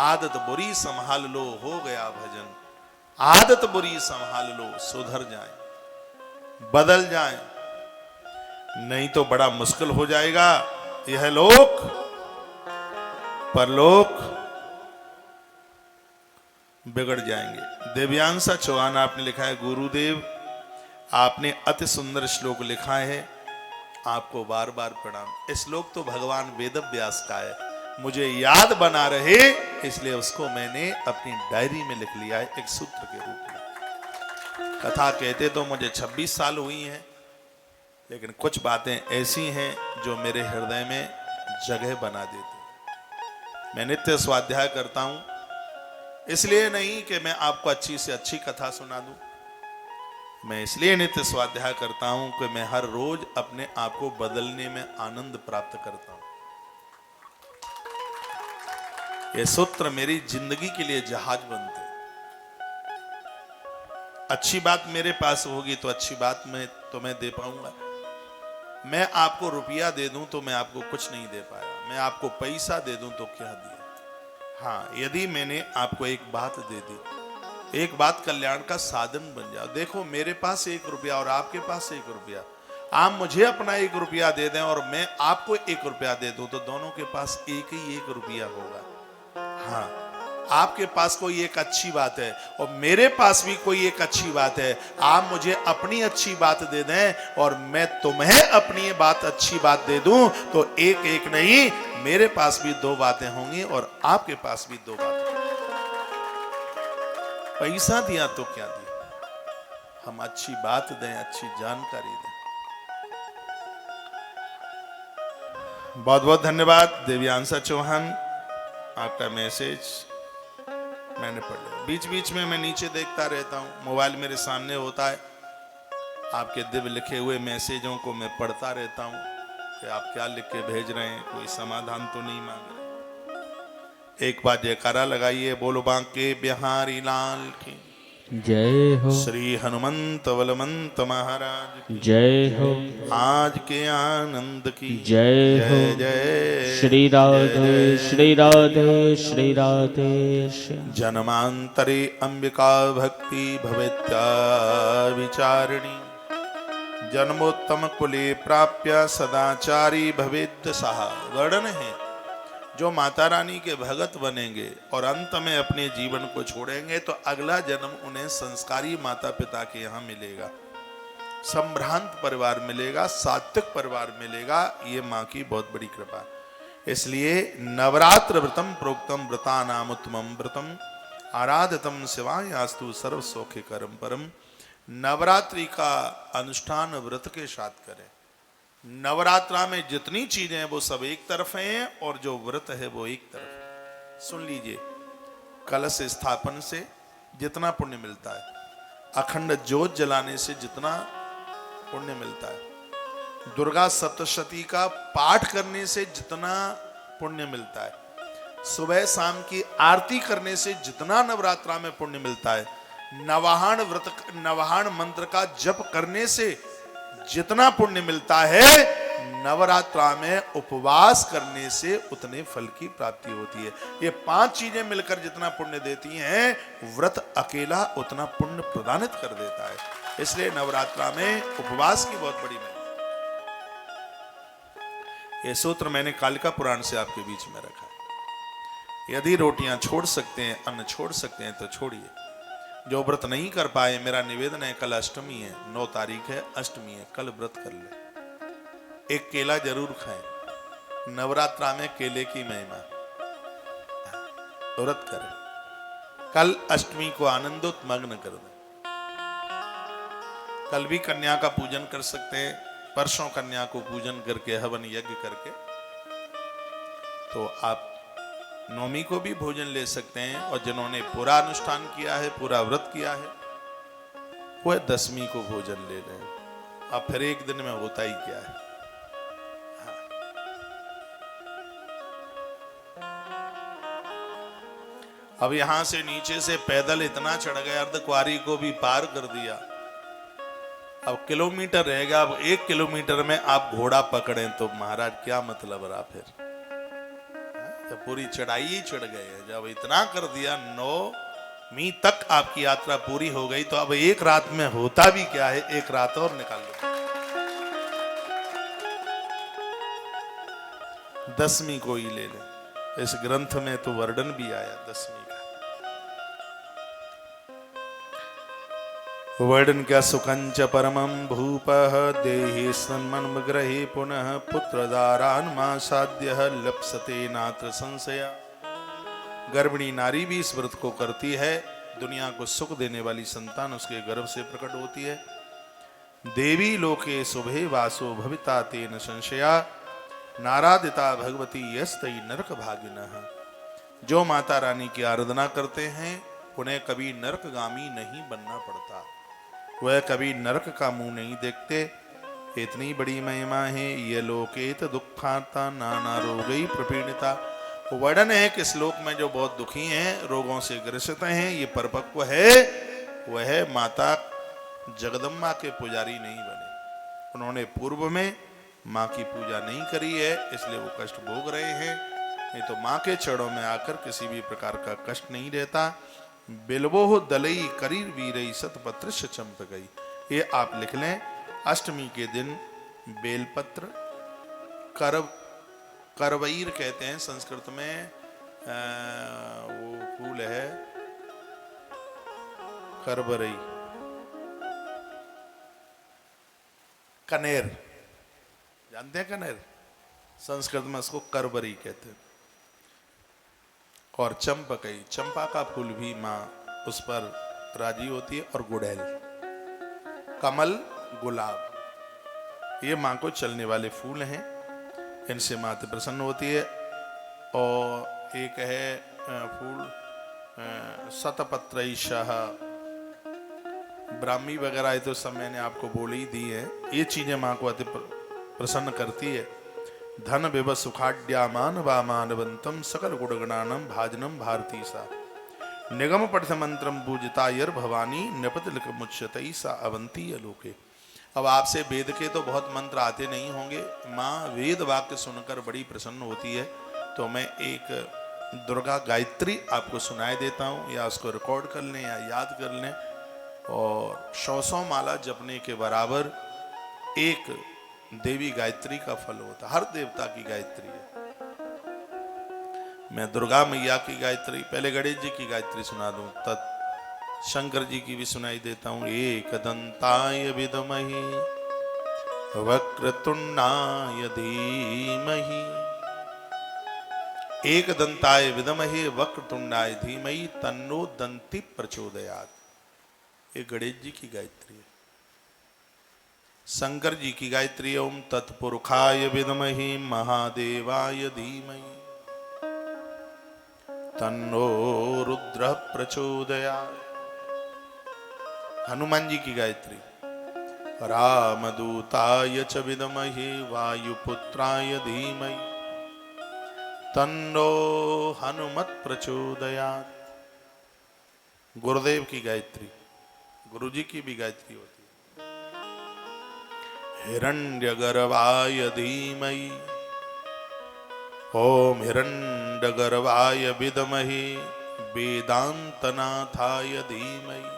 आदत बुरी संभाल लो, हो गया भजन। आदत बुरी संभाल लो, सुधर जाए, बदल जाए, नहीं तो बड़ा मुश्किल हो जाएगा। यह लोक परलोक बिगड़ जाएंगे। देव्यांशा चौहान आपने लिखा है, गुरुदेव आपने अति सुंदर श्लोक लिखा है, आपको बार बार प्रणाम। श्लोक तो भगवान वेद व्यास का है, मुझे याद बना रहे इसलिए उसको मैंने अपनी डायरी में लिख लिया है एक सूत्र के रूप में। कथा कहते तो मुझे 26 साल हुई हैं, लेकिन कुछ बातें ऐसी हैं जो मेरे हृदय में जगह बना देती। मैं नित्य स्वाध्याय करता हूं, इसलिए नहीं कि मैं आपको अच्छी से अच्छी कथा सुना दूं, मैं इसलिए नित्य स्वाध्याय करता हूं कि मैं हर रोज अपने आप को बदलने में आनंद प्राप्त करता हूं। ये सूत्र मेरी जिंदगी के लिए जहाज बनते। अच्छी बात मेरे पास होगी तो अच्छी बात मैं तुम्हें दे पाऊंगा। मैं आपको रुपया दे दूं तो मैं आपको कुछ नहीं दे पाया, मैं आपको पैसा दे दूं तो क्या दिया। हाँ, यदि मैंने आपको एक बात दे दी, एक बात कल्याण का साधन बन जाओ। देखो, मेरे पास 1 रुपया और आपके पास 1 रुपया, आप मुझे अपना 1 रुपया दे दें और मैं आपको 1 रुपया दे दूं, तो दोनों के पास एक ही 1 रुपया होगा। हाँ, आपके पास कोई एक अच्छी बात है और मेरे पास भी कोई एक अच्छी बात है, आप मुझे अपनी अच्छी बात दे दें और मैं तुम्हें अपनी बात अच्छी बात दे दूं, तो एक एक नहीं, मेरे पास भी 2 बातें होंगी और आपके पास भी 2 बातें। पैसा दिया तो क्या दिया, हम अच्छी बात दें, अच्छी जानकारी दें। बहुत बहुत धन्यवाद देव्यांशा चौहान, आपका मैसेज मैंने पढ़ लिया। बीच बीच में मैं नीचे देखता रहता हूँ, मोबाइल मेरे सामने होता है, आपके दिव्य लिखे हुए मैसेजों को मैं पढ़ता रहता हूँ कि आप क्या लिख के भेज रहे हैं, कोई समाधान तो नहीं मांग रहे। एक बार जयकारा लगाइए, बोलो बांके बिहारी लाल की जय हो। श्री हनुमंत बलवंत महाराज की जय हो। आज के आनंद की जय हो। जय श्री राधे श्री राधे श्री राधे। जन्मांतरे अंबिका भक्ति भवेत्या विचारिणी, जन्मोत्तम कुले प्राप्य सदाचारी भवेद्य सहा। वर्णन है, जो माता रानी के भगत बनेंगे और अंत में अपने जीवन को छोड़ेंगे तो अगला जन्म उन्हें संस्कारी माता पिता के यहाँ मिलेगा, संभ्रांत परिवार मिलेगा, सात्विक परिवार मिलेगा। ये माँ की बहुत बड़ी कृपा। इसलिए नवरात्र व्रतम प्रोक्तम व्रता नाम उत्तमम व्रतम आराधतम शिवायास्तु सर्व सौख्य करम परम। नवरात्रि का अनुष्ठान व्रत के साथ करें। नवरात्रा में जितनी चीजें हैं वो सब एक तरफ हैं और जो व्रत है वो एक तरफ। सुन लीजिए, कलश स्थापन से जितना पुण्य मिलता है, अखंड ज्योत जलाने से जितना पुण्य मिलता है, दुर्गा सप्तशती का पाठ करने से जितना पुण्य मिलता है, सुबह शाम की आरती करने से जितना नवरात्रा में पुण्य मिलता है, नवाहन मंत्र का जप करने से जितना पुण्य मिलता है, नवरात्रा में उपवास करने से उतने फल की प्राप्ति होती है। ये 5 चीजें मिलकर जितना पुण्य देती हैं, व्रत अकेला उतना पुण्य प्रदानित कर देता है। इसलिए नवरात्रा में उपवास की बहुत बड़ी महिमा। यह सूत्र मैंने कालिका पुराण से आपके बीच में रखा है। यदि रोटियां छोड़ सकते हैं, अन्न छोड़ सकते हैं तो छोड़िए। जो व्रत नहीं कर पाए, मेरा निवेदन है, कल अष्टमी है, 9 तारीख है, अष्टमी है, कल व्रत कर ले, एक केला जरूर खाएं। नवरात्रा में केले की महिमा, व्रत करें, कल अष्टमी को आनंदोत मग्न कर दें। कल भी कन्या का पूजन कर सकते हैं, परसों कन्या को पूजन करके हवन यज्ञ करके, तो आप नवमी को भी भोजन ले सकते हैं। और जिन्होंने पूरा अनुष्ठान किया है, पूरा व्रत किया है, वह दसवीं को भोजन ले लें। अब फिर एक दिन में होता ही क्या है। अब यहां से नीचे से पैदल इतना चढ़ गए, अर्धकुंवारी को भी पार कर दिया। अब किलोमीटर रहेगा। अब 1 किलोमीटर में आप घोड़ा पकड़ें तो महाराज क्या मतलब रहा फिर। तो पूरी चढ़ाई ही चढ़ गए हैं। जब इतना कर दिया, 9वीं तक आपकी यात्रा पूरी हो गई, तो अब एक रात में होता भी क्या है, एक रात और निकाल लो। 10वीं को ही ले लें। इस ग्रंथ में तो वर्णन भी आया 10वीं का। वर्णन क्या सुकंच परमं भूपः देहि सन्मन्मग्रहे पुनः पुत्रदारान् मासाद्यः लप्सते नात्र संशया। गर्भिणी नारी भी इस व्रत को करती है। दुनिया को सुख देने वाली संतान उसके गर्भ से प्रकट होती है। देवी लोके शुभे वासो भविता तेन संशया नारादिता भगवती यस्तई नरक भागिनः। जो माता रानी की आराधना करते हैं उन्हें कभी नरकगामी नहीं बनना पड़ता, वह कभी नरक का मुंह नहीं देखते। इतनी बड़ी महिमा है। ये लोकेत दुखाता नाना रोगई प्रपीड़िता। वर्णन है कि श्लोक में जो बहुत दुखी हैं, रोगों से ग्रसित हैं, ये परिपक्व है, वह माता जगदम्बा के पुजारी नहीं बने। उन्होंने पूर्व में माँ की पूजा नहीं करी है, इसलिए वो कष्ट भोग रहे हैं। नहीं तो माँ के चरणों में आकर किसी भी प्रकार का कष्ट नहीं रहता। बिलवोह दलई करीर वीरई सतपत्र चंप गई। ये आप लिख लें। अष्टमी के दिन बेलपत्र, करवईर कहते हैं संस्कृत में, वो फूल है करबरई, कनेर, जानते हैं कनेर? संस्कृत में उसको करबरी कहते हैं। और चंपकई, चंपा का फूल भी माँ उस पर राजी होती है। और गुड़ैल, कमल, गुलाब, ये माँ को चलने वाले फूल हैं। इनसे माता प्रसन्न होती है। और एक है फूल शतपत्रैषः, ब्राह्मी वगैरह, तो सब मैंने आपको बोल ही दी है। ये चीजें माँ को अति प्रसन्न करती है। धन विव सुखाड्यामान वा मानवंतम सकल गुणगणानम भाजनम भारती सा। निगम पठित मंत्रम पूजिता यर भवानी नपतलिक मुच्यतई सा अवंती अलोके। अब आपसे वेद के तो बहुत मंत्र आते नहीं होंगे। माँ वेद वाक्य सुनकर बड़ी प्रसन्न होती है। तो मैं एक दुर्गा गायत्री आपको सुनाई देता हूँ, या उसको रिकॉर्ड कर लें या याद कर लें। और 100 माला जपने के बराबर एक देवी गायत्री का फल होता। हर देवता की गायत्री है। मैं दुर्गा मैया की गायत्री, पहले गणेश जी की गायत्री सुना दूं, तत् शंकर जी की भी सुनाई देता हूं। एक दंताय विद्महि वक्रतुंडाय धीमहि, एक दंताय विद्महि वक्रतुंडाय धीमहि तन्नो दंति प्रचोदयात्। ये गणेश जी की गायत्री है। शंकर जी की गायत्री ओम तत्पुरुषाय विद्महि महादेवाय धीमहि तन्नो रुद्र प्रचोदयात्। हनुमान जी की गायत्री रामदूताय च विद्महि वायुपुत्राय धीमहि तन्नो हनुमत प्रचोदयात्। गुरुदेव की गायत्री, गुरु जी की भी गायत्री होती है। हिरण्यगर्भाय धीमहि ओम हिरण्यगर्भाय विद्महि वेदांतनाथाय धीमहि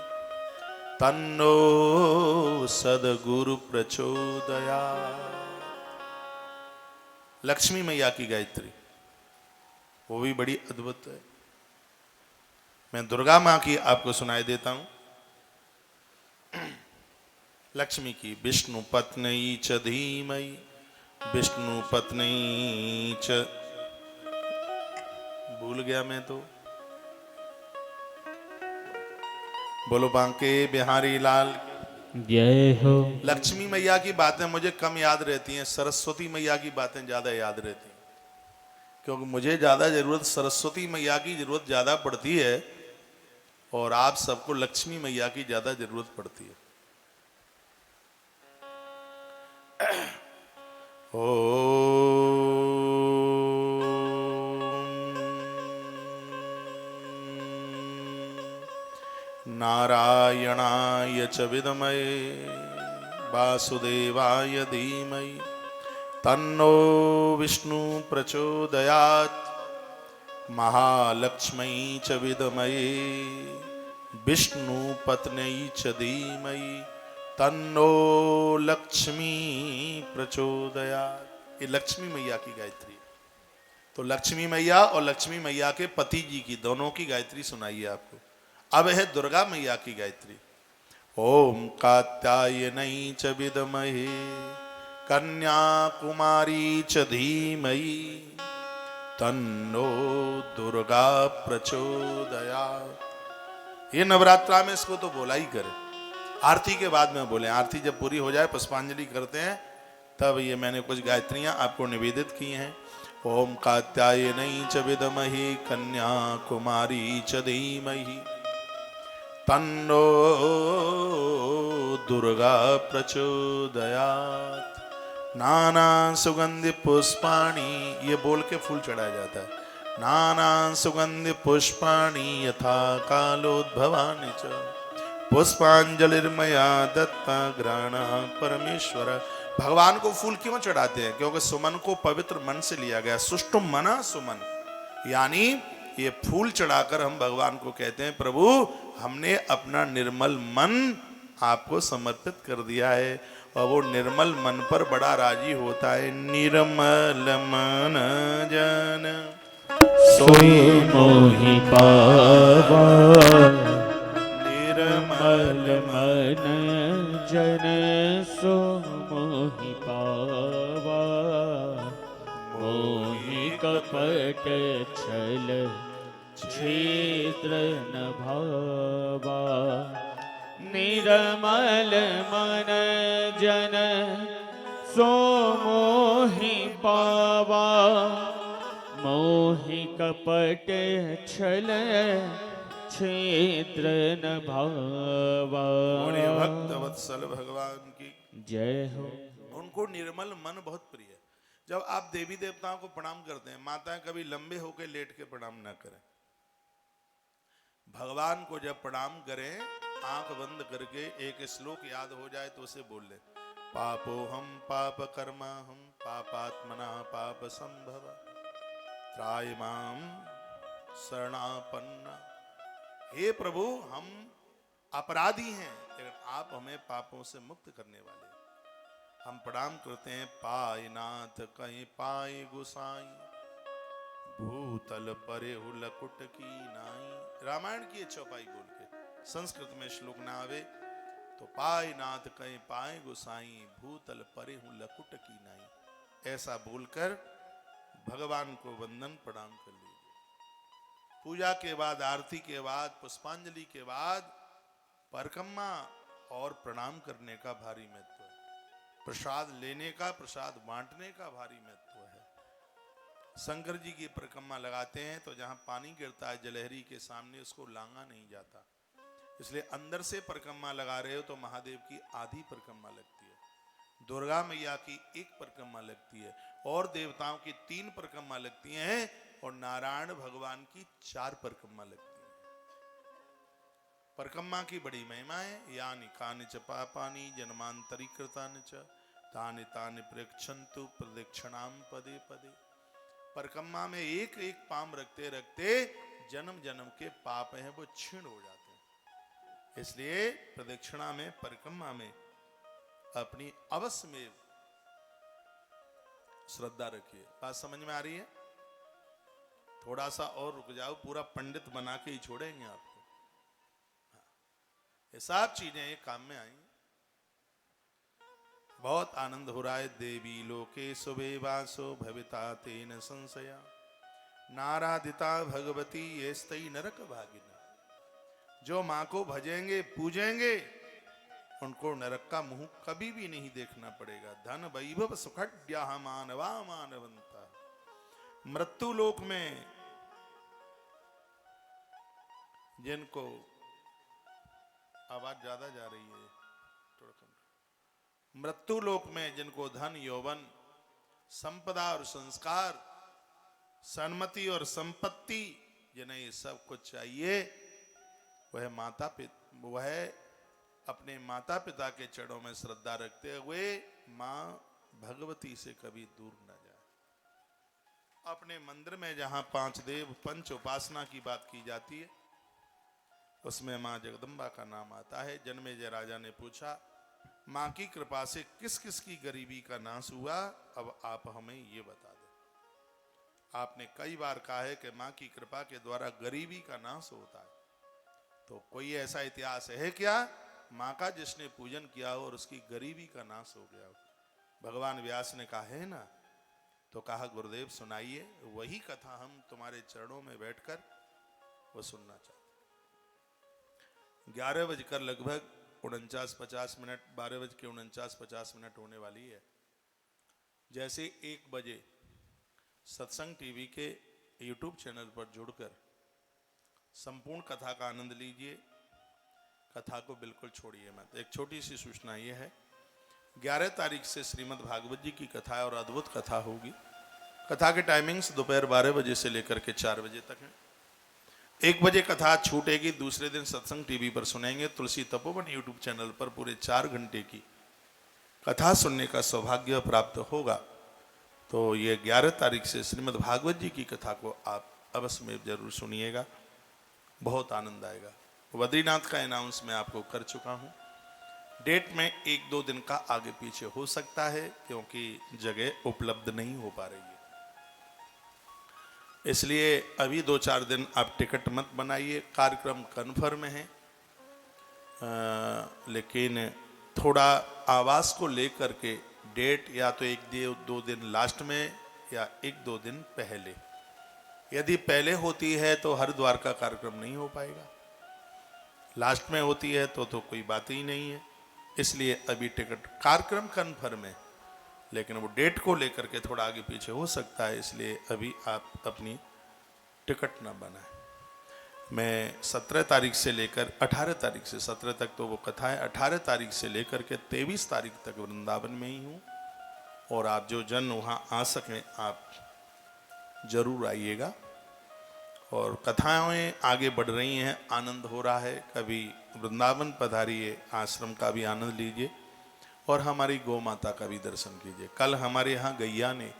तन्नो सद्गुरु प्रचोदयात्। लक्ष्मी मैया की गायत्री, वो भी बड़ी अद्भुत है। मैं दुर्गा माँ की आपको सुनाई देता हूं। लक्ष्मी की विष्णु पत्नी च धीमहि विष्णु पत्नी च, भूल गया मैं तो। बोलो बांके बिहारी लाल। जय हो। लक्ष्मी मैया की बातें मुझे कम याद रहती हैं, सरस्वती मैया की बातें ज्यादा याद रहती हैं, क्योंकि मुझे ज्यादा जरूरत सरस्वती मैया की जरूरत ज्यादा पड़ती है और आप सबको लक्ष्मी मैया की ज्यादा जरूरत पड़ती है। नारायणाय च विद्महे वासुदेवाय धीमहि तन्नो विष्णु प्रचोदयात्। महालक्ष्मी च विद्महे विष्णु पत्न्यै च धीमहि तन्नो लक्ष्मी प्रचोदयात्। ये लक्ष्मी मैया की गायत्री। तो लक्ष्मी मैया और लक्ष्मी मैया के पति जी की दोनों की गायत्री सुनाइए आपको। अब है दुर्गा मैया की गायत्री। ओम कात्यायनै च विद्महे कन्या कुमारी च धीमहि तन्नो दुर्गा प्रचोदयात्। ये नवरात्रा में इसको तो बोला ही करे, आरती के बाद में बोले। आरती जब पूरी हो जाए, पुष्पांजलि करते हैं, तब ये मैंने कुछ गायत्रियां आपको निवेदित की हैं। ओम कात्यायनै च विद्महे कन्या कुमारी च धीमहि तन्नो दुर्गा प्रचोदयात्। नाना सुगंधि पुष्पाणि, ये बोल के फूल चढ़ाया जाता है। नाना सुगंधि पुष्पाणि यथा कालोद्भवानि च पुष्पांजलिर्मया दत्ता ग्रहणः परमेश्वर। भगवान को फूल क्यों चढ़ाते हैं? क्योंकि सुमन को पवित्र मन से लिया गया। सुष्टुम मना सुमन, यानी ये फूल चढ़ाकर हम भगवान को कहते हैं, प्रभु हमने अपना निर्मल मन आपको समर्पित कर दिया है। और वो निर्मल मन पर बड़ा राजी होता है। निर्मल मन जन सोई मोहि पावा, निर्मल मन जन सो मोहि पावा। मोहि कपट छल छिद्र न भावा। निर्मल मन जन सो मोहि पावा। मोहि कपट छल छिद्र न भावा। बोलिए भक्त वत्सल भगवान की जय हो। उनको निर्मल मन बहुत प्रिय है। जब आप देवी देवताओं को प्रणाम करते हैं, माताएं कभी लंबे होकर लेट के प्रणाम ना करें। भगवान को जब प्रणाम करें, आंख बंद करके एक श्लोक याद हो जाए तो उसे बोल ले। पापो हम पाप कर्मा हम पापात्मना पाप संभव त्रायमाम शरणापन्ना। हे प्रभु, हम अपराधी हैं, लेकिन आप हमें पापों से मुक्त करने वाले। हम प्रणाम करते हैं। पाय नाथ कहीं पाए गुसाई भूतल परे लकुट की नाई। रामायण की चौपाई बोल के, संस्कृत में श्लोक ना आवे तो पाय नाथ कहीं पाए गुसाई भूतल परे लकुट की नाई, ऐसा बोलकर भगवान को वंदन प्रणाम कर लीजिए। पूजा के बाद, आरती के बाद, पुष्पांजलि के बाद परिक्रमा और प्रणाम करने का भारी महत्व है। प्रसाद लेने का, प्रसाद बांटने का भारी महत्व है। शंकर जी की परिक्रमा लगाते हैं तो जहां पानी गिरता है जलहरी के सामने, उसको लांगा नहीं जाता। इसलिए अंदर से परिक्रमा लगा रहे हो तो महादेव की आधी परिक्रमा लगती है, दुर्गा मैया की एक परिक्रमा लगती है, और देवताओं की 3 परिक्रमा लगती हैं, और नारायण भगवान की 4 परिक्रमा लगती है। परिक्रमा की बड़ी महिमा है। यानि कानि च पापानि जन्मांतरी कृतानि च तानि तानि प्रेक्षन्तु प्रदक्षिणाम पदे पदे। परिक्रमा में एक एक पाम रखते रखते जन्म जन्म के पाप हैं वो क्षीण हो जाते हैं। इसलिए प्रदक्षिणा में, परिक्रमा में अपनी अवश्य में श्रद्धा रखिए। बात समझ में आ रही है? थोड़ा सा और रुक जाओ, पूरा पंडित बना के ही छोड़ेंगे आपको। ये सब चीजें ये काम में आई। बहुत आनंद हो रहा है। देवी लोके सुबेवासो भविता तेन संशया नाराधिता भगवती ये स्तई नरक भागिना। जो माँ को भजेंगे, पूजेंगे, उनको नरक का मुंह कभी भी नहीं देखना पड़ेगा। धन वैभव सुखड्या मानवा मानवंता। मृत्यु लोक में जिनको, आवाज ज्यादा जा रही है, थोड़ा कम। मृत्यु लोक में जिनको धन यौवन संपदा और संस्कार सन्मति और संपत्ति, जिन्हें ये सब कुछ चाहिए, वह अपने माता पिता के चरणों में श्रद्धा रखते हुए मां भगवती से कभी दूर न जाए। अपने मंदिर में जहां 5 देव पंच उपासना की बात की जाती है, उसमें मां जगदम्बा का नाम आता है। जन्मेजय राजा ने पूछा, मां की कृपा से किस किस की गरीबी का नाश हुआ, अब आप हमें ये बता दें। आपने कई बार कहा है कि मां की कृपा के द्वारा गरीबी का नाश होता है, तो कोई ऐसा इतिहास है क्या मां का जिसने पूजन किया हो और उसकी गरीबी का नाश हो गया हो? भगवान व्यास ने कहा है ना, तो कहा गुरुदेव सुनाइए, वही कथा हम तुम्हारे चरणों में बैठकर वो सुनना चाहते। 11 बजकर लगभग 49-50 मिनट, 12:49-50 होने वाली है। जैसे 1 बजे सत्संग टीवी के YouTube चैनल पर जुड़कर संपूर्ण कथा का आनंद लीजिए। कथा को बिल्कुल छोड़िए मत। एक छोटी सी सूचना यह है, 11 तारीख से श्रीमद् भागवत जी की कथा है और अद्भुत कथा होगी। कथा के टाइमिंग्स दोपहर 12 बजे से लेकर के 4 बजे तक है। 1 बजे कथा छूटेगी, दूसरे दिन सत्संग टीवी पर सुनेंगे। तुलसी तपोवन YouTube चैनल पर पूरे 4 घंटे की कथा सुनने का सौभाग्य प्राप्त होगा। तो ये 11 तारीख से श्रीमद् भागवत जी की कथा को आप अवश्य में जरूर सुनिएगा, बहुत आनंद आएगा। बद्रीनाथ का अनाउंस मैं आपको कर चुका हूँ। डेट में 1-2 दिन का आगे पीछे हो सकता है, क्योंकि जगह उपलब्ध नहीं हो पा रही है। इसलिए अभी 2-4 दिन आप टिकट मत बनाइए। कार्यक्रम कन्फर्म है, लेकिन थोड़ा आवास को लेकर के डेट या तो 1-2 दिन लास्ट में या 1-2 दिन पहले। यदि पहले होती है तो हरिद्वार का कार्यक्रम नहीं हो पाएगा, लास्ट में होती है तो कोई बात ही नहीं है। इसलिए अभी टिकट, कार्यक्रम कन्फर्म है, लेकिन वो डेट को लेकर के थोड़ा आगे पीछे हो सकता है। इसलिए अभी आप अपनी टिकट ना बनाएं। मैं 17 तारीख से लेकर 18 तारीख से, 17 तक तो वो कथा है, 18 तारीख से लेकर के 23 तारीख तक वृंदावन में ही हूँ। और आप जो जन वहाँ आ सकें आप जरूर आइएगा। और कथाएं आगे बढ़ रही हैं, आनंद हो रहा है। कभी वृंदावन पधारिए, आश्रम का भी आनंद लीजिए और हमारी गौ माता का भी दर्शन कीजिए। कल हमारे यहाँ गैया ने,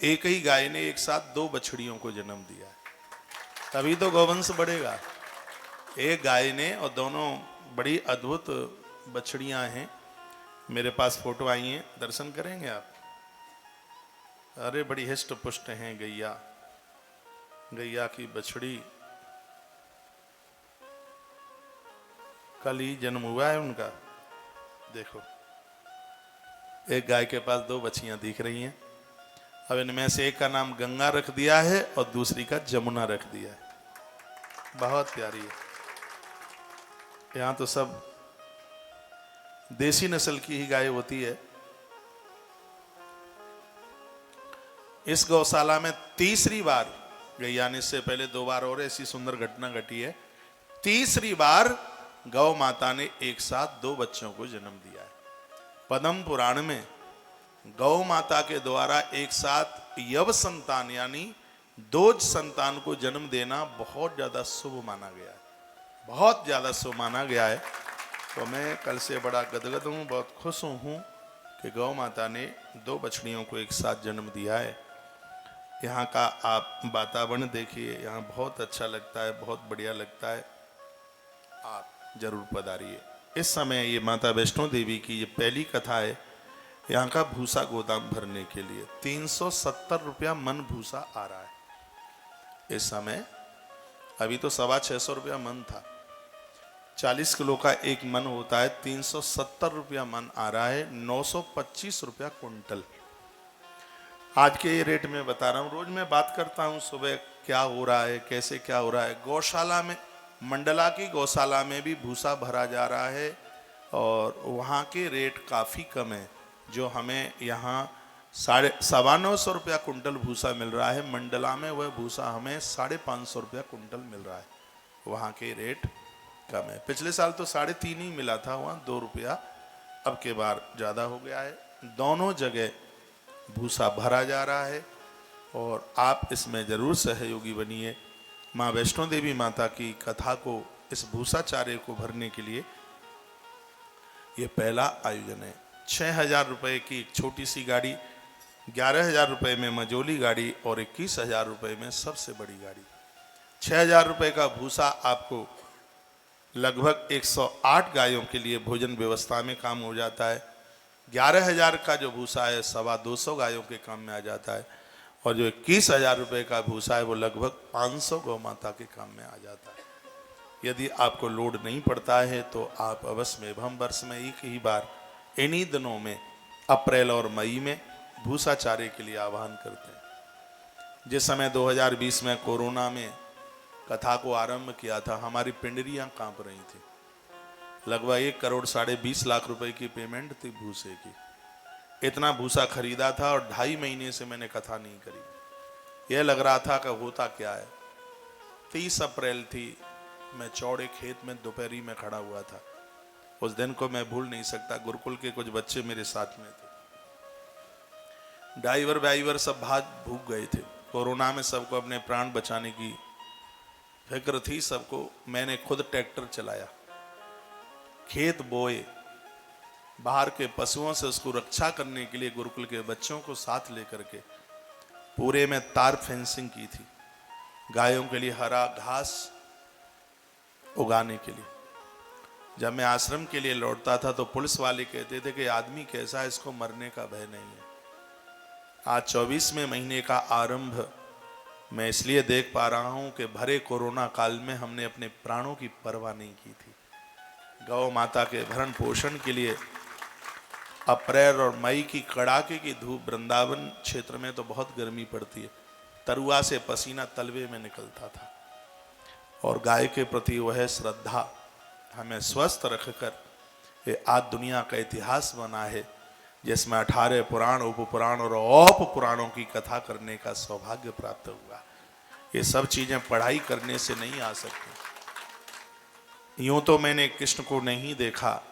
एक ही गाय ने एक साथ 2 बछड़ियों को जन्म दिया है, तभी तो गौवंश बढ़ेगा। एक गाय ने, और दोनों बड़ी अद्भुत बछड़ियां हैं। मेरे पास फोटो आई हैं, दर्शन करेंगे आप? अरे बड़ी हिष्ट पुष्ट हैं गैया। गैया की बछड़ी, कल ही जन्म हुआ है उनका। देखो, एक गाय के पास 2 बछियां दिख रही हैं। अब इनमें से एक का नाम गंगा रख दिया है और दूसरी का जमुना रख दिया है। बहुत प्यारी है। यहां तो सब देसी नस्ल की ही गाय होती है। इस गौशाला में तीसरी बार, गैया ने इससे पहले 2 बार और ऐसी सुंदर घटना घटी है, तीसरी बार गौ माता ने एक साथ 2 बच्चों को जन्म दिया है। पद्म पुराण में गौ माता के द्वारा एक साथ यव संतान यानी 2 संतान को जन्म देना बहुत ज्यादा शुभ माना गया है, बहुत ज्यादा शुभ माना गया है। तो मैं कल से बड़ा गदगद हूँ, बहुत खुश हूँ कि गौ माता ने 2 बछड़ियों को एक साथ जन्म दिया है। यहाँ का आप वातावरण देखिए, यहाँ बहुत अच्छा लगता है, बहुत बढ़िया लगता है। आप जरूर पधारिए। इस समय ये माता वैष्णो देवी की ये पहली कथा है। यहाँ का भूसा गोदाम भरने के लिए 370 रुपया मन भूसा आ रहा है इस समय। अभी तो 650 रुपया मन था। 40 किलो का एक मन होता है, 370 रुपया मन आ रहा है, 925 रुपया कुंटल। आज के ये रेट में बता रहा हूँ। रोज मैं बात करता हूँ सुबह क्या हो रहा है, कैसे क्या हो रहा है। गौशाला में, मंडला की गौशाला में भी भूसा भरा जा रहा है और वहाँ के रेट काफ़ी कम है। जो हमें यहाँ 950 रुपया कुंटल भूसा मिल रहा है, मंडला में वह भूसा हमें 550 रुपया कुंटल मिल रहा है। वहाँ के रेट कम है। पिछले साल तो 3.5 ही मिला था, वहाँ 2 रुपया अब के बार ज़्यादा हो गया है। दोनों जगह भूसा भरा जा रहा है और आप इसमें ज़रूर सहयोगी बनिए। माँ वैष्णो देवी माता की कथा को, इस भूसा चारे को भरने के लिए ये पहला आयोजन है। 6,000 रुपये की एक छोटी सी गाड़ी, 11,000 रुपये में मझोली गाड़ी और 21,000 रुपये में सबसे बड़ी गाड़ी। 6,000 रुपये का भूसा आपको लगभग 108 गायों के लिए भोजन व्यवस्था में काम हो जाता है। 11,000 का जो भूसा है 225 गायों के काम में आ जाता है और जो 21,000 रुपये का भूसा है वो लगभग 500 गौ माता के काम में आ जाता है। यदि आपको लोड नहीं पड़ता है तो आप अवश्य में, हम वर्ष में एक ही बार इन्हीं दिनों में अप्रैल और मई में भूसा चारे के लिए आह्वान करते हैं। जिस समय 2020 में कोरोना में कथा को आरंभ किया था, हमारी पिंडरियां कांप रही थी। लगभग 1 करोड़ 20 लाख रुपए की पेमेंट थी भूसे की। इतना भूसा खरीदा था और 2.5 महीने से मैंने कथा नहीं करी। यह लग रहा था कि होता क्या है। 30 अप्रैल थी, मैं चौड़े खेत में दोपहरी में खड़ा हुआ था। उस दिन को मैं भूल नहीं सकता। गुरुकुल के कुछ बच्चे मेरे साथ में थे। ड्राइवर सब भूख गए थे। कोरोना में सबको अपने प्राण बचाने की फिक्र थी सबको। मैंने खुद ट्रैक्टर चलाया, खेत बोए, बाहर के पशुओं से उसको रक्षा करने के लिए गुरुकुल के बच्चों को साथ लेकर के पूरे में तार फेंसिंग की थी, गायों के लिए हरा घास उगाने के लिए। जब मैं आश्रम के लिए लौटता था तो पुलिस वाले कहते थे कि आदमी कैसा है, इसको मरने का भय नहीं है। आज 24वें महीने का आरंभ मैं इसलिए देख पा रहा हूं कि भरे कोरोना काल में हमने अपने प्राणों की परवाह नहीं की थी। गौ माता के भरण पोषण के लिए अप्रैल और मई की कड़ाके की धूप, वृंदावन क्षेत्र में तो बहुत गर्मी पड़ती है, तरुआ से पसीना तलवे में निकलता था। और गाय के प्रति वह श्रद्धा हमें स्वस्थ रखकर ये आज दुनिया का इतिहास बना है, जिसमें 18 पुराण, उपपुराण और औप पुराणों की कथा करने का सौभाग्य प्राप्त हुआ। ये सब चीजें पढ़ाई करने से नहीं आ सकती। यूं तो मैंने कृष्ण को नहीं देखा,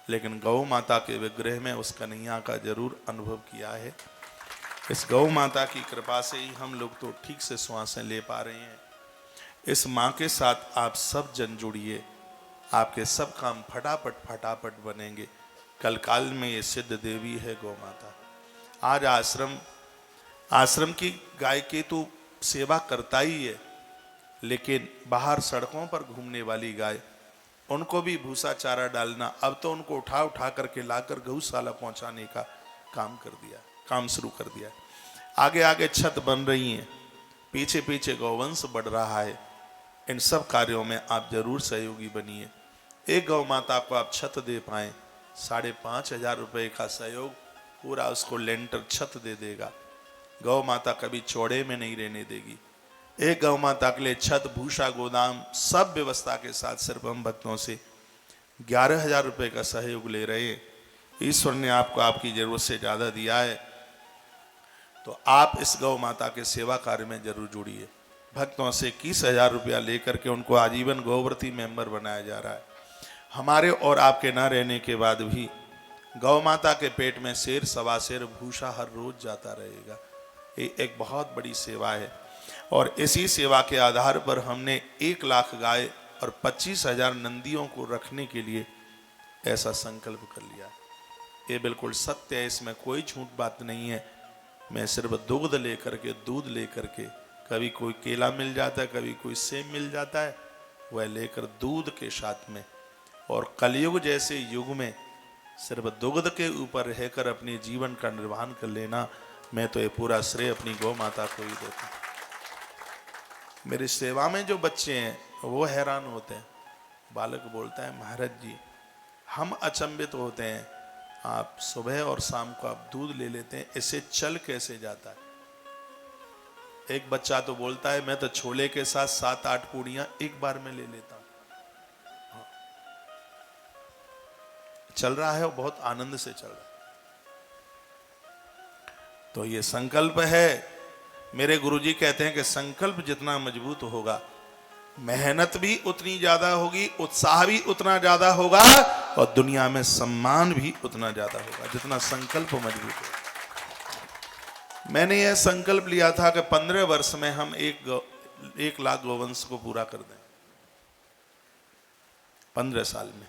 लेकिन गौ माता के विग्रह में उस कन्हैया का जरूर अनुभव किया है। इस गौ माता की कृपा से ही हम लोग तो ठीक से श्वासें ले पा रहे हैं। इस माँ के साथ आप सब जन जुड़िए, आपके सब काम फटाफट बनेंगे। कल काल में ये सिद्ध देवी है गौ माता। आज आश्रम की गाय की तो सेवा करता ही है, लेकिन बाहर सड़कों पर घूमने वाली गाय, उनको भी भूसा चारा डालना, अब तो उनको उठा करके लाकर गौशाला पहुंचाने का काम शुरू कर दिया। आगे आगे छत बन रही है, पीछे पीछे गौवंश बढ़ रहा है। इन सब कार्यों में आप जरूर सहयोगी बनिए। एक गौ माता को आप छत दे पाएं, 5,500 रुपये का सहयोग पूरा उसको लेंटर छत दे देगा। गौ माता कभी चौड़े में नहीं रहने देगी। एक गौ माता के लिए छत, भूसा, गोदाम सब व्यवस्था के साथ सिर्फ हम भक्तों से 11,000 रुपये का सहयोग ले रहे हैं। ईश्वर ने आपको आपकी जरूरत से ज़्यादा दिया है, तो आप इस गौ माता के सेवा कार्य में जरूर जुड़िए। भक्तों से 21,000 रुपया लेकर के उनको आजीवन गौव्रती मेंबर बनाया जा रहा है। हमारे और आपके न रहने के बाद भी गौ माता के पेट में शेर सवा शेर भूसा हर रोज जाता रहेगा। ये एक बहुत बड़ी सेवा है और इसी सेवा के आधार पर हमने 1 लाख गाय और 25,000 नंदियों को रखने के लिए ऐसा संकल्प कर लिया। ये बिल्कुल सत्य है, इसमें कोई झूठ बात नहीं है। मैं सिर्फ दूध लेकर के कभी कोई केला मिल जाता है, कभी कोई सेब मिल जाता है, वह लेकर दूध के साथ में, और कलयुग जैसे युग में सिर्फ दुग्ध के ऊपर रहकर अपने जीवन का निर्वहन कर लेना, मैं तो ये पूरा श्रेय अपनी गौ माता को ही देता हूँ। मेरी सेवा में जो बच्चे हैं वो हैरान होते हैं। बालक बोलता है, महाराज जी हम अचंभित होते हैं, आप सुबह और शाम को आप दूध ले लेते हैं, इसे चल कैसे जाता है। एक बच्चा तो बोलता है, मैं तो छोले के साथ 7-8 पूड़ियां एक बार में ले लेता हूं। चल रहा है और बहुत आनंद से चल रहा है। तो ये संकल्प है। मेरे गुरुजी कहते हैं कि संकल्प जितना मजबूत होगा, मेहनत भी उतनी ज्यादा होगी, उत्साह भी उतना ज्यादा होगा और दुनिया में सम्मान भी उतना ज्यादा होगा जितना संकल्प मजबूत होगा। मैंने यह संकल्प लिया था कि 15 वर्ष में हम 1 लाख गौवंश को पूरा कर दें, 15 साल में।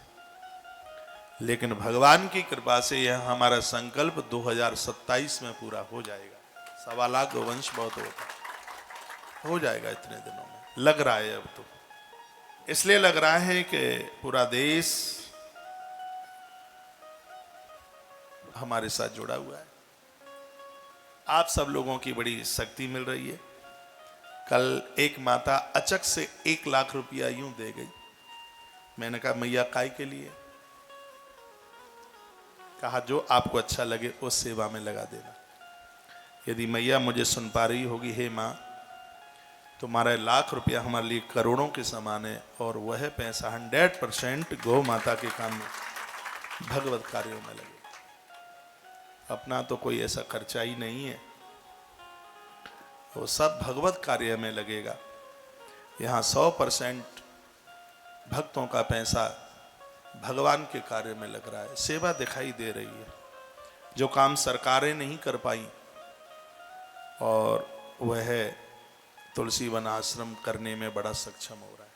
लेकिन भगवान की कृपा से यह हमारा संकल्प 2027 में पूरा हो जाएगा। 1.25 लाख गौवंश बहुत होता है, हो जाएगा इतने दिनों में, लग रहा है। अब तो इसलिए लग रहा है कि पूरा देश हमारे साथ जुड़ा हुआ है। आप सब लोगों की बड़ी शक्ति मिल रही है। कल एक माता अचक से 1 लाख रुपया यूं दे गई। मैंने कहा मैया काय के लिए? कहा जो आपको अच्छा लगे उस सेवा में लगा देना। यदि मैया मुझे सुन पा रही होगी, हे माँ, तुम्हारा 1 लाख रुपया हमारे लिए करोड़ों के समान है और वह पैसा 100% गौ माता के काम में, भगवत कार्यों में लगे। अपना तो कोई ऐसा खर्चा ही नहीं है, वो सब भगवत कार्य में लगेगा। यहाँ 100% भक्तों का पैसा भगवान के कार्य में लग रहा है। सेवा दिखाई दे रही है, जो काम सरकारें नहीं कर पाई और वह तुलसी वन आश्रम करने में बड़ा सक्षम हो रहा है।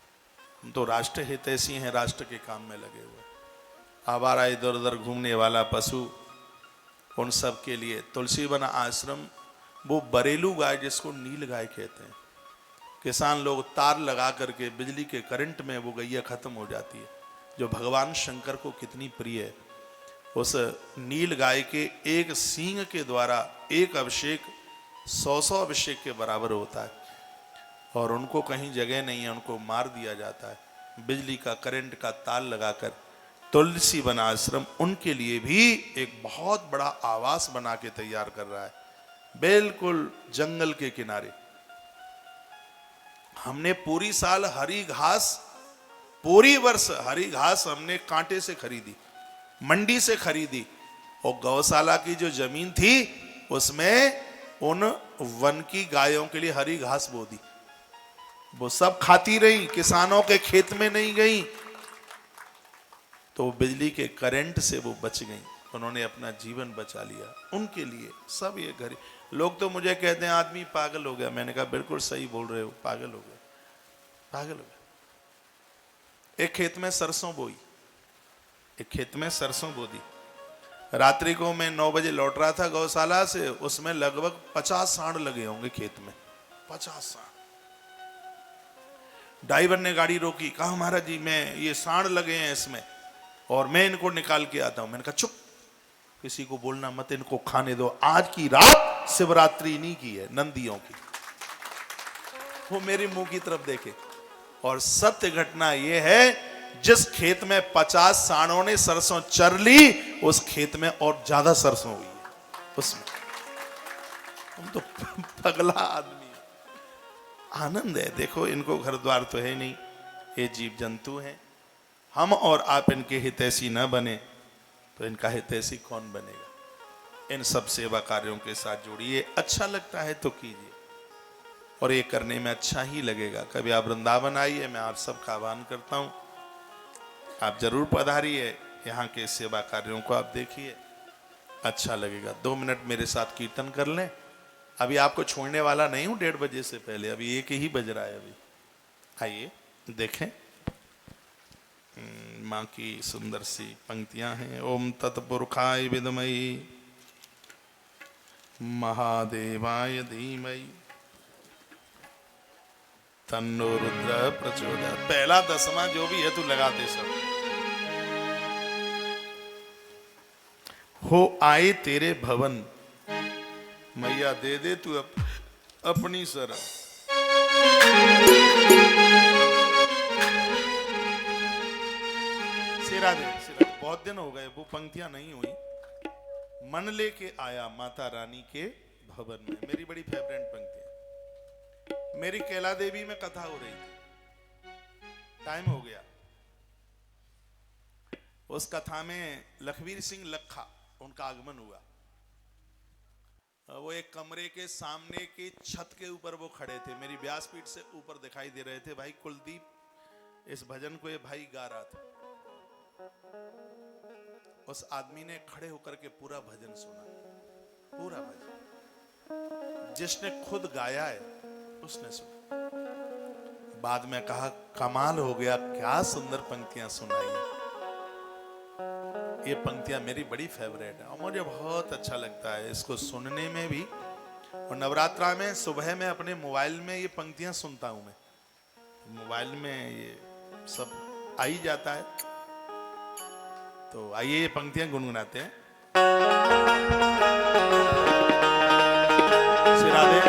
हम तो राष्ट्र हितैषी हैं, राष्ट्र के काम में लगे हुए। आवारा इधर उधर घूमने वाला पशु, उन सब के लिए तुलसी वन आश्रम, वो बरेलू गाय जिसको नील गाय कहते हैं, किसान लोग तार लगा करके बिजली के करंट में वो गैया खत्म हो जाती है, जो भगवान शंकर को कितनी प्रिय है। उस नील गाय के एक सींग के द्वारा एक अभिषेक 100 अभिषेक के बराबर होता है और उनको कहीं जगह नहीं है, उनको मार दिया जाता है। बिजली का करंट का तार लगाकर तुलसी वन आश्रम उनके लिए भी एक बहुत बड़ा आवास बना के तैयार कर रहा है, बिल्कुल जंगल के किनारे। हमने पूरी साल हरी घास, पूरी वर्ष हरी घास हमने कांटे से खरीदी, मंडी से खरीदी, और गौशाला की जो जमीन थी उसमें उन वन की गायों के लिए हरी घास बो दी। वो सब खाती रही, किसानों के खेत में नहीं गई, तो बिजली के करंट से वो बच गई, उन्होंने अपना जीवन बचा लिया। उनके लिए सब ये घर, लोग तो मुझे कहते हैं आदमी पागल हो गया। मैंने कहा बिल्कुल सही बोल रहे हो, पागल हो गया, पागल हो गया। एक खेत में सरसों बोई, एक खेत में सरसों बो दी। रात्रि को मैं 9 बजे लौट रहा था गौशाला से, उसमें लगभग 50 सांड लगे होंगे खेत में, 50 सांड। ड्राइवर ने गाड़ी रोकी, कहा महाराज जी मैं ये सांड लगे हैं इसमें और मैं इनको निकाल के आता हूं। मैंने कहा चुप, किसी को बोलना मत, इनको खाने दो, आज की रात शिवरात्रि नहीं की है नंदियों की। वो मेरे मुंह की तरफ देखे, और सत्य घटना यह है जिस खेत में 50 सांडों ने सरसों चर ली, उस खेत में और ज्यादा सरसों हुई है उसमें। हम तो पगला आदमी, आनंद है। देखो इनको घर द्वार तो है नहीं, ये जीव जंतु हैं। हम और आप इनके हितैषी न बने तो इनका हितैषी कौन बनेगा। इन सब सेवा कार्यों के साथ जुड़िए, अच्छा लगता है तो कीजिए, और ये करने में अच्छा ही लगेगा। कभी आप वृंदावन आइए, मैं आप सबका आह्वान करता हूँ, आप जरूर पधारिए, यहाँ के सेवा कार्यों को आप देखिए, अच्छा लगेगा। 2 मिनट मेरे साथ कीर्तन कर लें। अभी आपको छोड़ने वाला नहीं हूँ 1:30 बजे से पहले, अभी 1 ही बज रहा है अभी। आइए देखें, माँ की सुंदर सी पंक्तियां हैं। ओम तत्पुरुषाय विद्महे महादेवाय धीमहि तन्नो रुद्र प्रचोदयात्। पहला 10वां जो भी है तू लगा दे सब। हो आए तेरे भवन, मैया दे दे तू अपनी शरण। सिरा दे, सिरा। बहुत दिन हो गए वो पंक्तियां नहीं हुई। मन लेके आया माता रानी के भवन में, मेरी बड़ी फेवरेट पंक्ति है। मेरी कैला देवी में कथा हो रही थी, टाइम हो गया। उस कथा में लखवीर सिंह लखा उनका आगमन हुआ। वो एक कमरे के सामने की छत के ऊपर वो खड़े थे, मेरी व्यासपीठ से ऊपर दिखाई दे रहे थे। भाई कुलदीप इस भजन को ये भाई गा रहा था। उस आदमी ने खड़े होकर के पूरा भजन सुना, पूरा भजन जिसने खुद गाया है उसने सुना। बाद में कहा कमाल हो गया, क्या सुंदर पंक्तियां सुनाई। ये पंक्तियां मेरी बड़ी फेवरेट है और मुझे बहुत अच्छा लगता है इसको सुनने में भी। और नवरात्रा में सुबह में अपने मोबाइल में ये पंक्तियां सुनता हूं मैं, मोबाइल में ये सब आ ही जाता है। तो आइए ये पंक्तियां गुनगुनाते हैं। श्री राधे।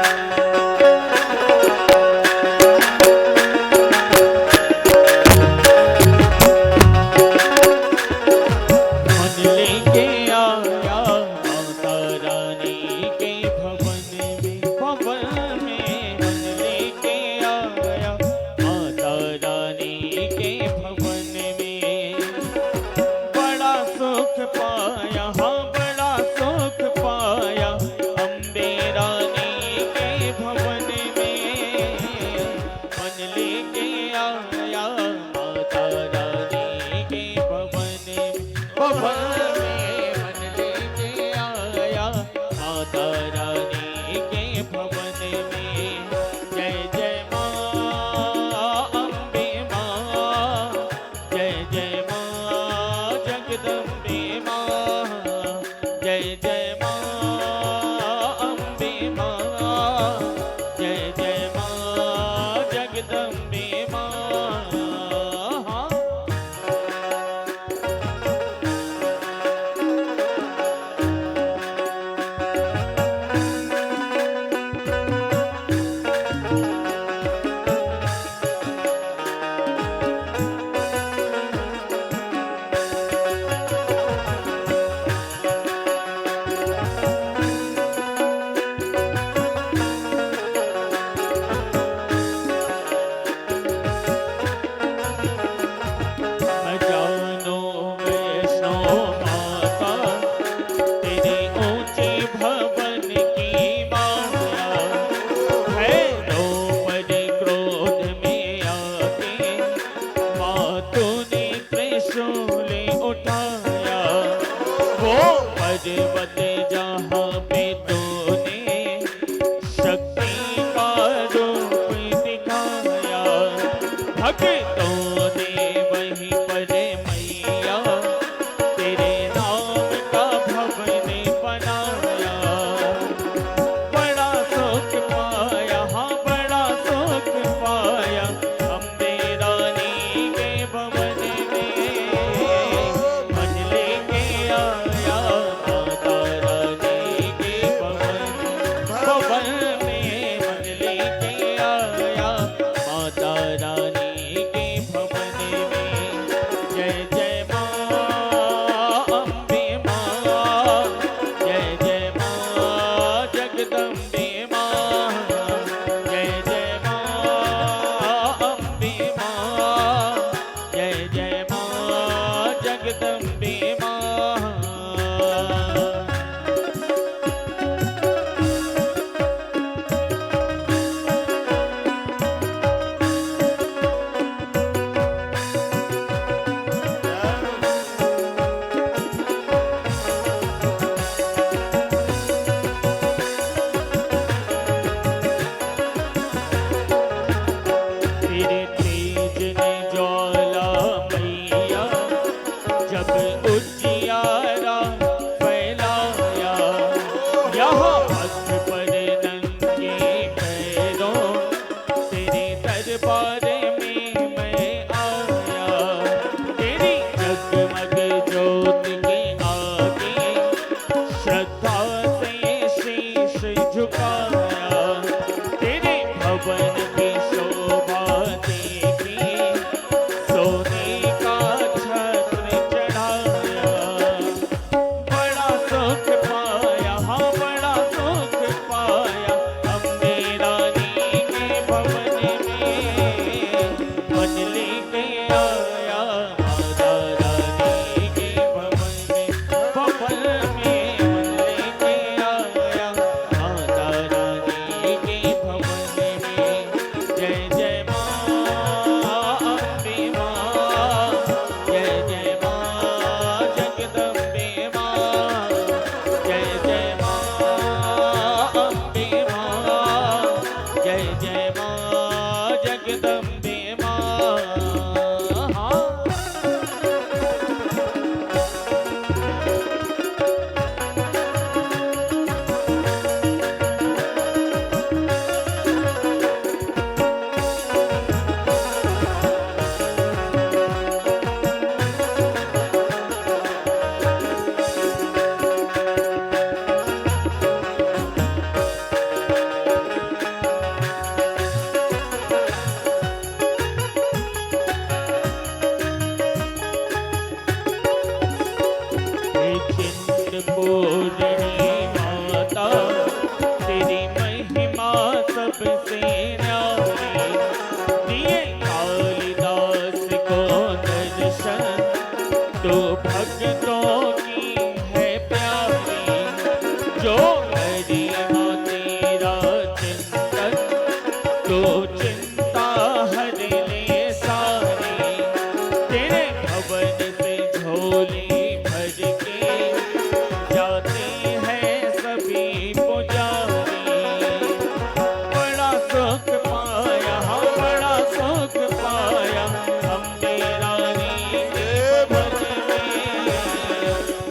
जगदम्बे माँ। हाँ। हे चिंतपूर्णी माता, तेरी महिमा सबसे न्यारी। दिए कालिदास को दर्शन, तो भक्तों की है प्यारी। जो गरिमा तेरा चिंतन, तो चिंता हर ले सारी। तेरे भवन से झोली भर के जाते हैं सभी पुजारी। बड़ा सुख पाया, हाँ बड़ा सुख पाया, हमने रानी के भवन में।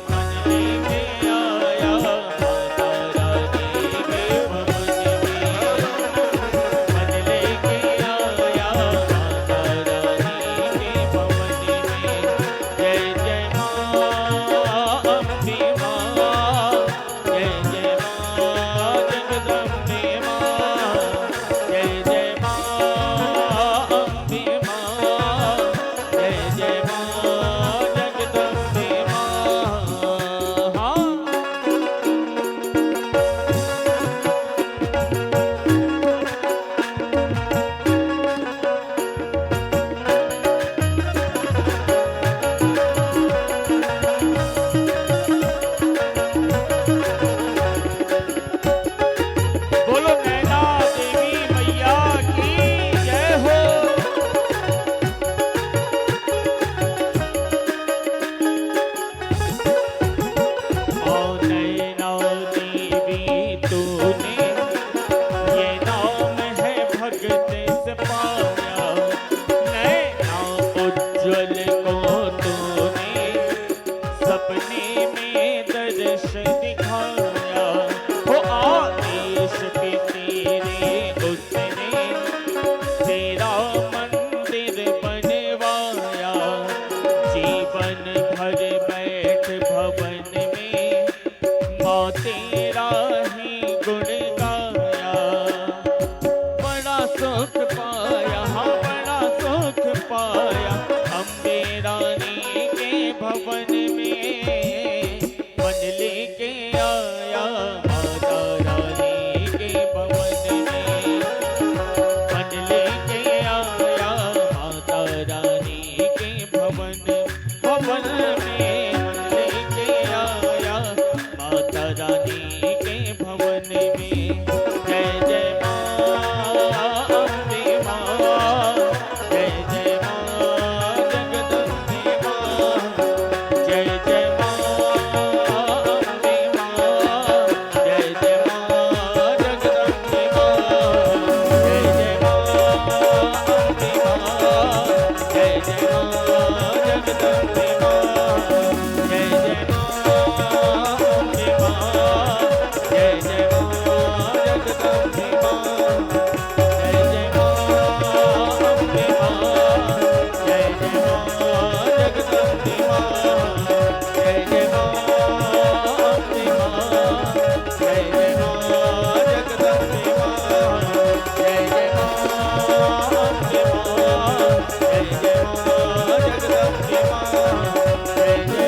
मन लेके आया माता रानी के भवन में। मन लेके आया माता रानी के भवन में। जय जय माँ अम्बे माँ, जय जय माँ जगदम्बे माँ। जय जय माँ अम्बे माँ, जय जय माँ जगदम्बे माँ। हाँ। बोलो नैना देवी मैया की जय हो। ओ नैना देवी तूने, ये नाम है भगत से पाया। नैना उज्ज्वल को तूने, सपने में दर्श दिखाया। हो आदेश पे तेरे उसने, तेरा मंदिर बनवाया। जीवन भर बैठ भवन में, माँ तेरा ही गुण गाया। बड़ा सुख पाया, हाँ बड़ा सुख पाया, अम्बे रानी के भवन में। मन लेके आया माता रानी के भवन में। मन लेके आया माता रानी के भवन भवन में। मन लेके आया माता रानी के भवन में। जय जय माँ अम्बे माँ, जय जय माँ जगदम्बे माँ। जय जय माँ अम्बे माँ, जय जय माँ जगदम्बे माँ। जय जय माँ अम्बे माँ, जय जय माँ जगदम्बे माँ। जय जय माँ अम्बे माँ, जय जय माँ जगदम्बे माँ। जय जय माँ अम्बे माँ, जय जय माँ जगदम्बे माँ। जय जय माँ अम्बे माँ, जय जय माँ जगदम्बे माँ। जय जय माँ अम्बे माँ, जय जय माँ जगदम्बे माँ। जय जय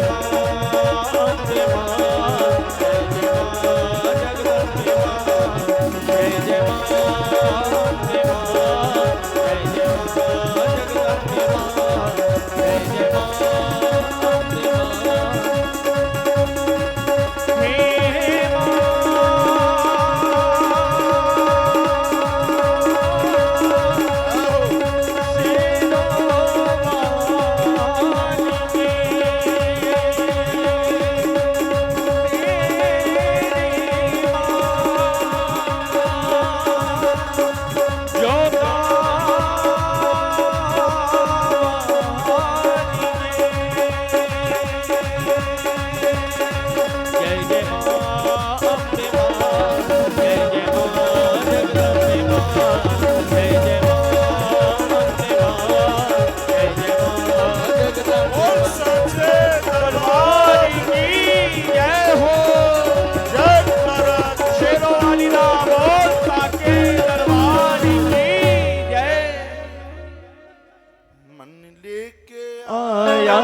लेके आया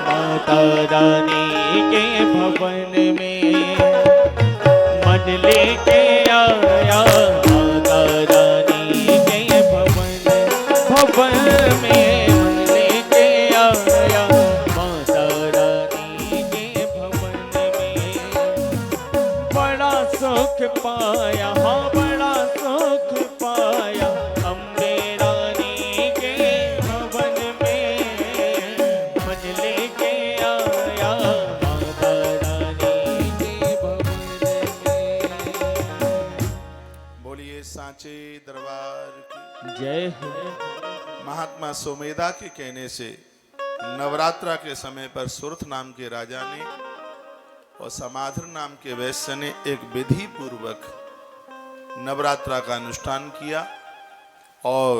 माता रानी के भवन में, मन लेके आया माता रानी के भवन में, मन लेके आया माता रानी के भवन में। बड़ा सुख पाया, हाँ बड़ा सुख पाया अम्बे रानी के भवन में, मन लेके आया माता रानी के भवन में। बोलिए सांचे दरबार की जय हो। महात्मा सोमेधा के कहने से नवरात्रा के समय पर सुरथ नाम के राजा ने और समाधर नाम के वैश्य ने एक विधि पूर्वक नवरात्रा का अनुष्ठान किया और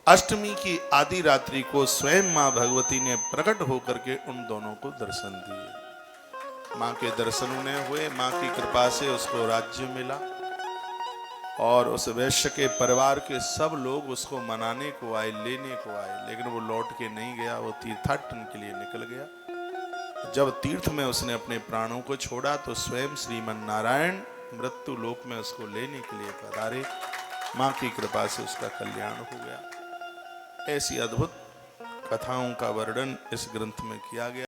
अष्टमी की आदि रात्रि को स्वयं मां भगवती ने प्रकट होकर के उन दोनों को दर्शन दिए। मां के दर्शन उन्हें हुए, मां की कृपा से उसको राज्य मिला और उस वैश्य के परिवार के सब लोग उसको मनाने को आए, लेने को आए, लेकिन वो लौट के नहीं गया, वो तीर्थाटन के लिए निकल गया। जब तीर्थ में उसने अपने प्राणों को छोड़ा तो स्वयं श्रीमन नारायण मृत्यु लोक में उसको लेने के लिए पधारे। मां की कृपा से उसका कल्याण हो गया। ऐसी अद्भुत कथाओं का वर्णन इस ग्रंथ में किया गया।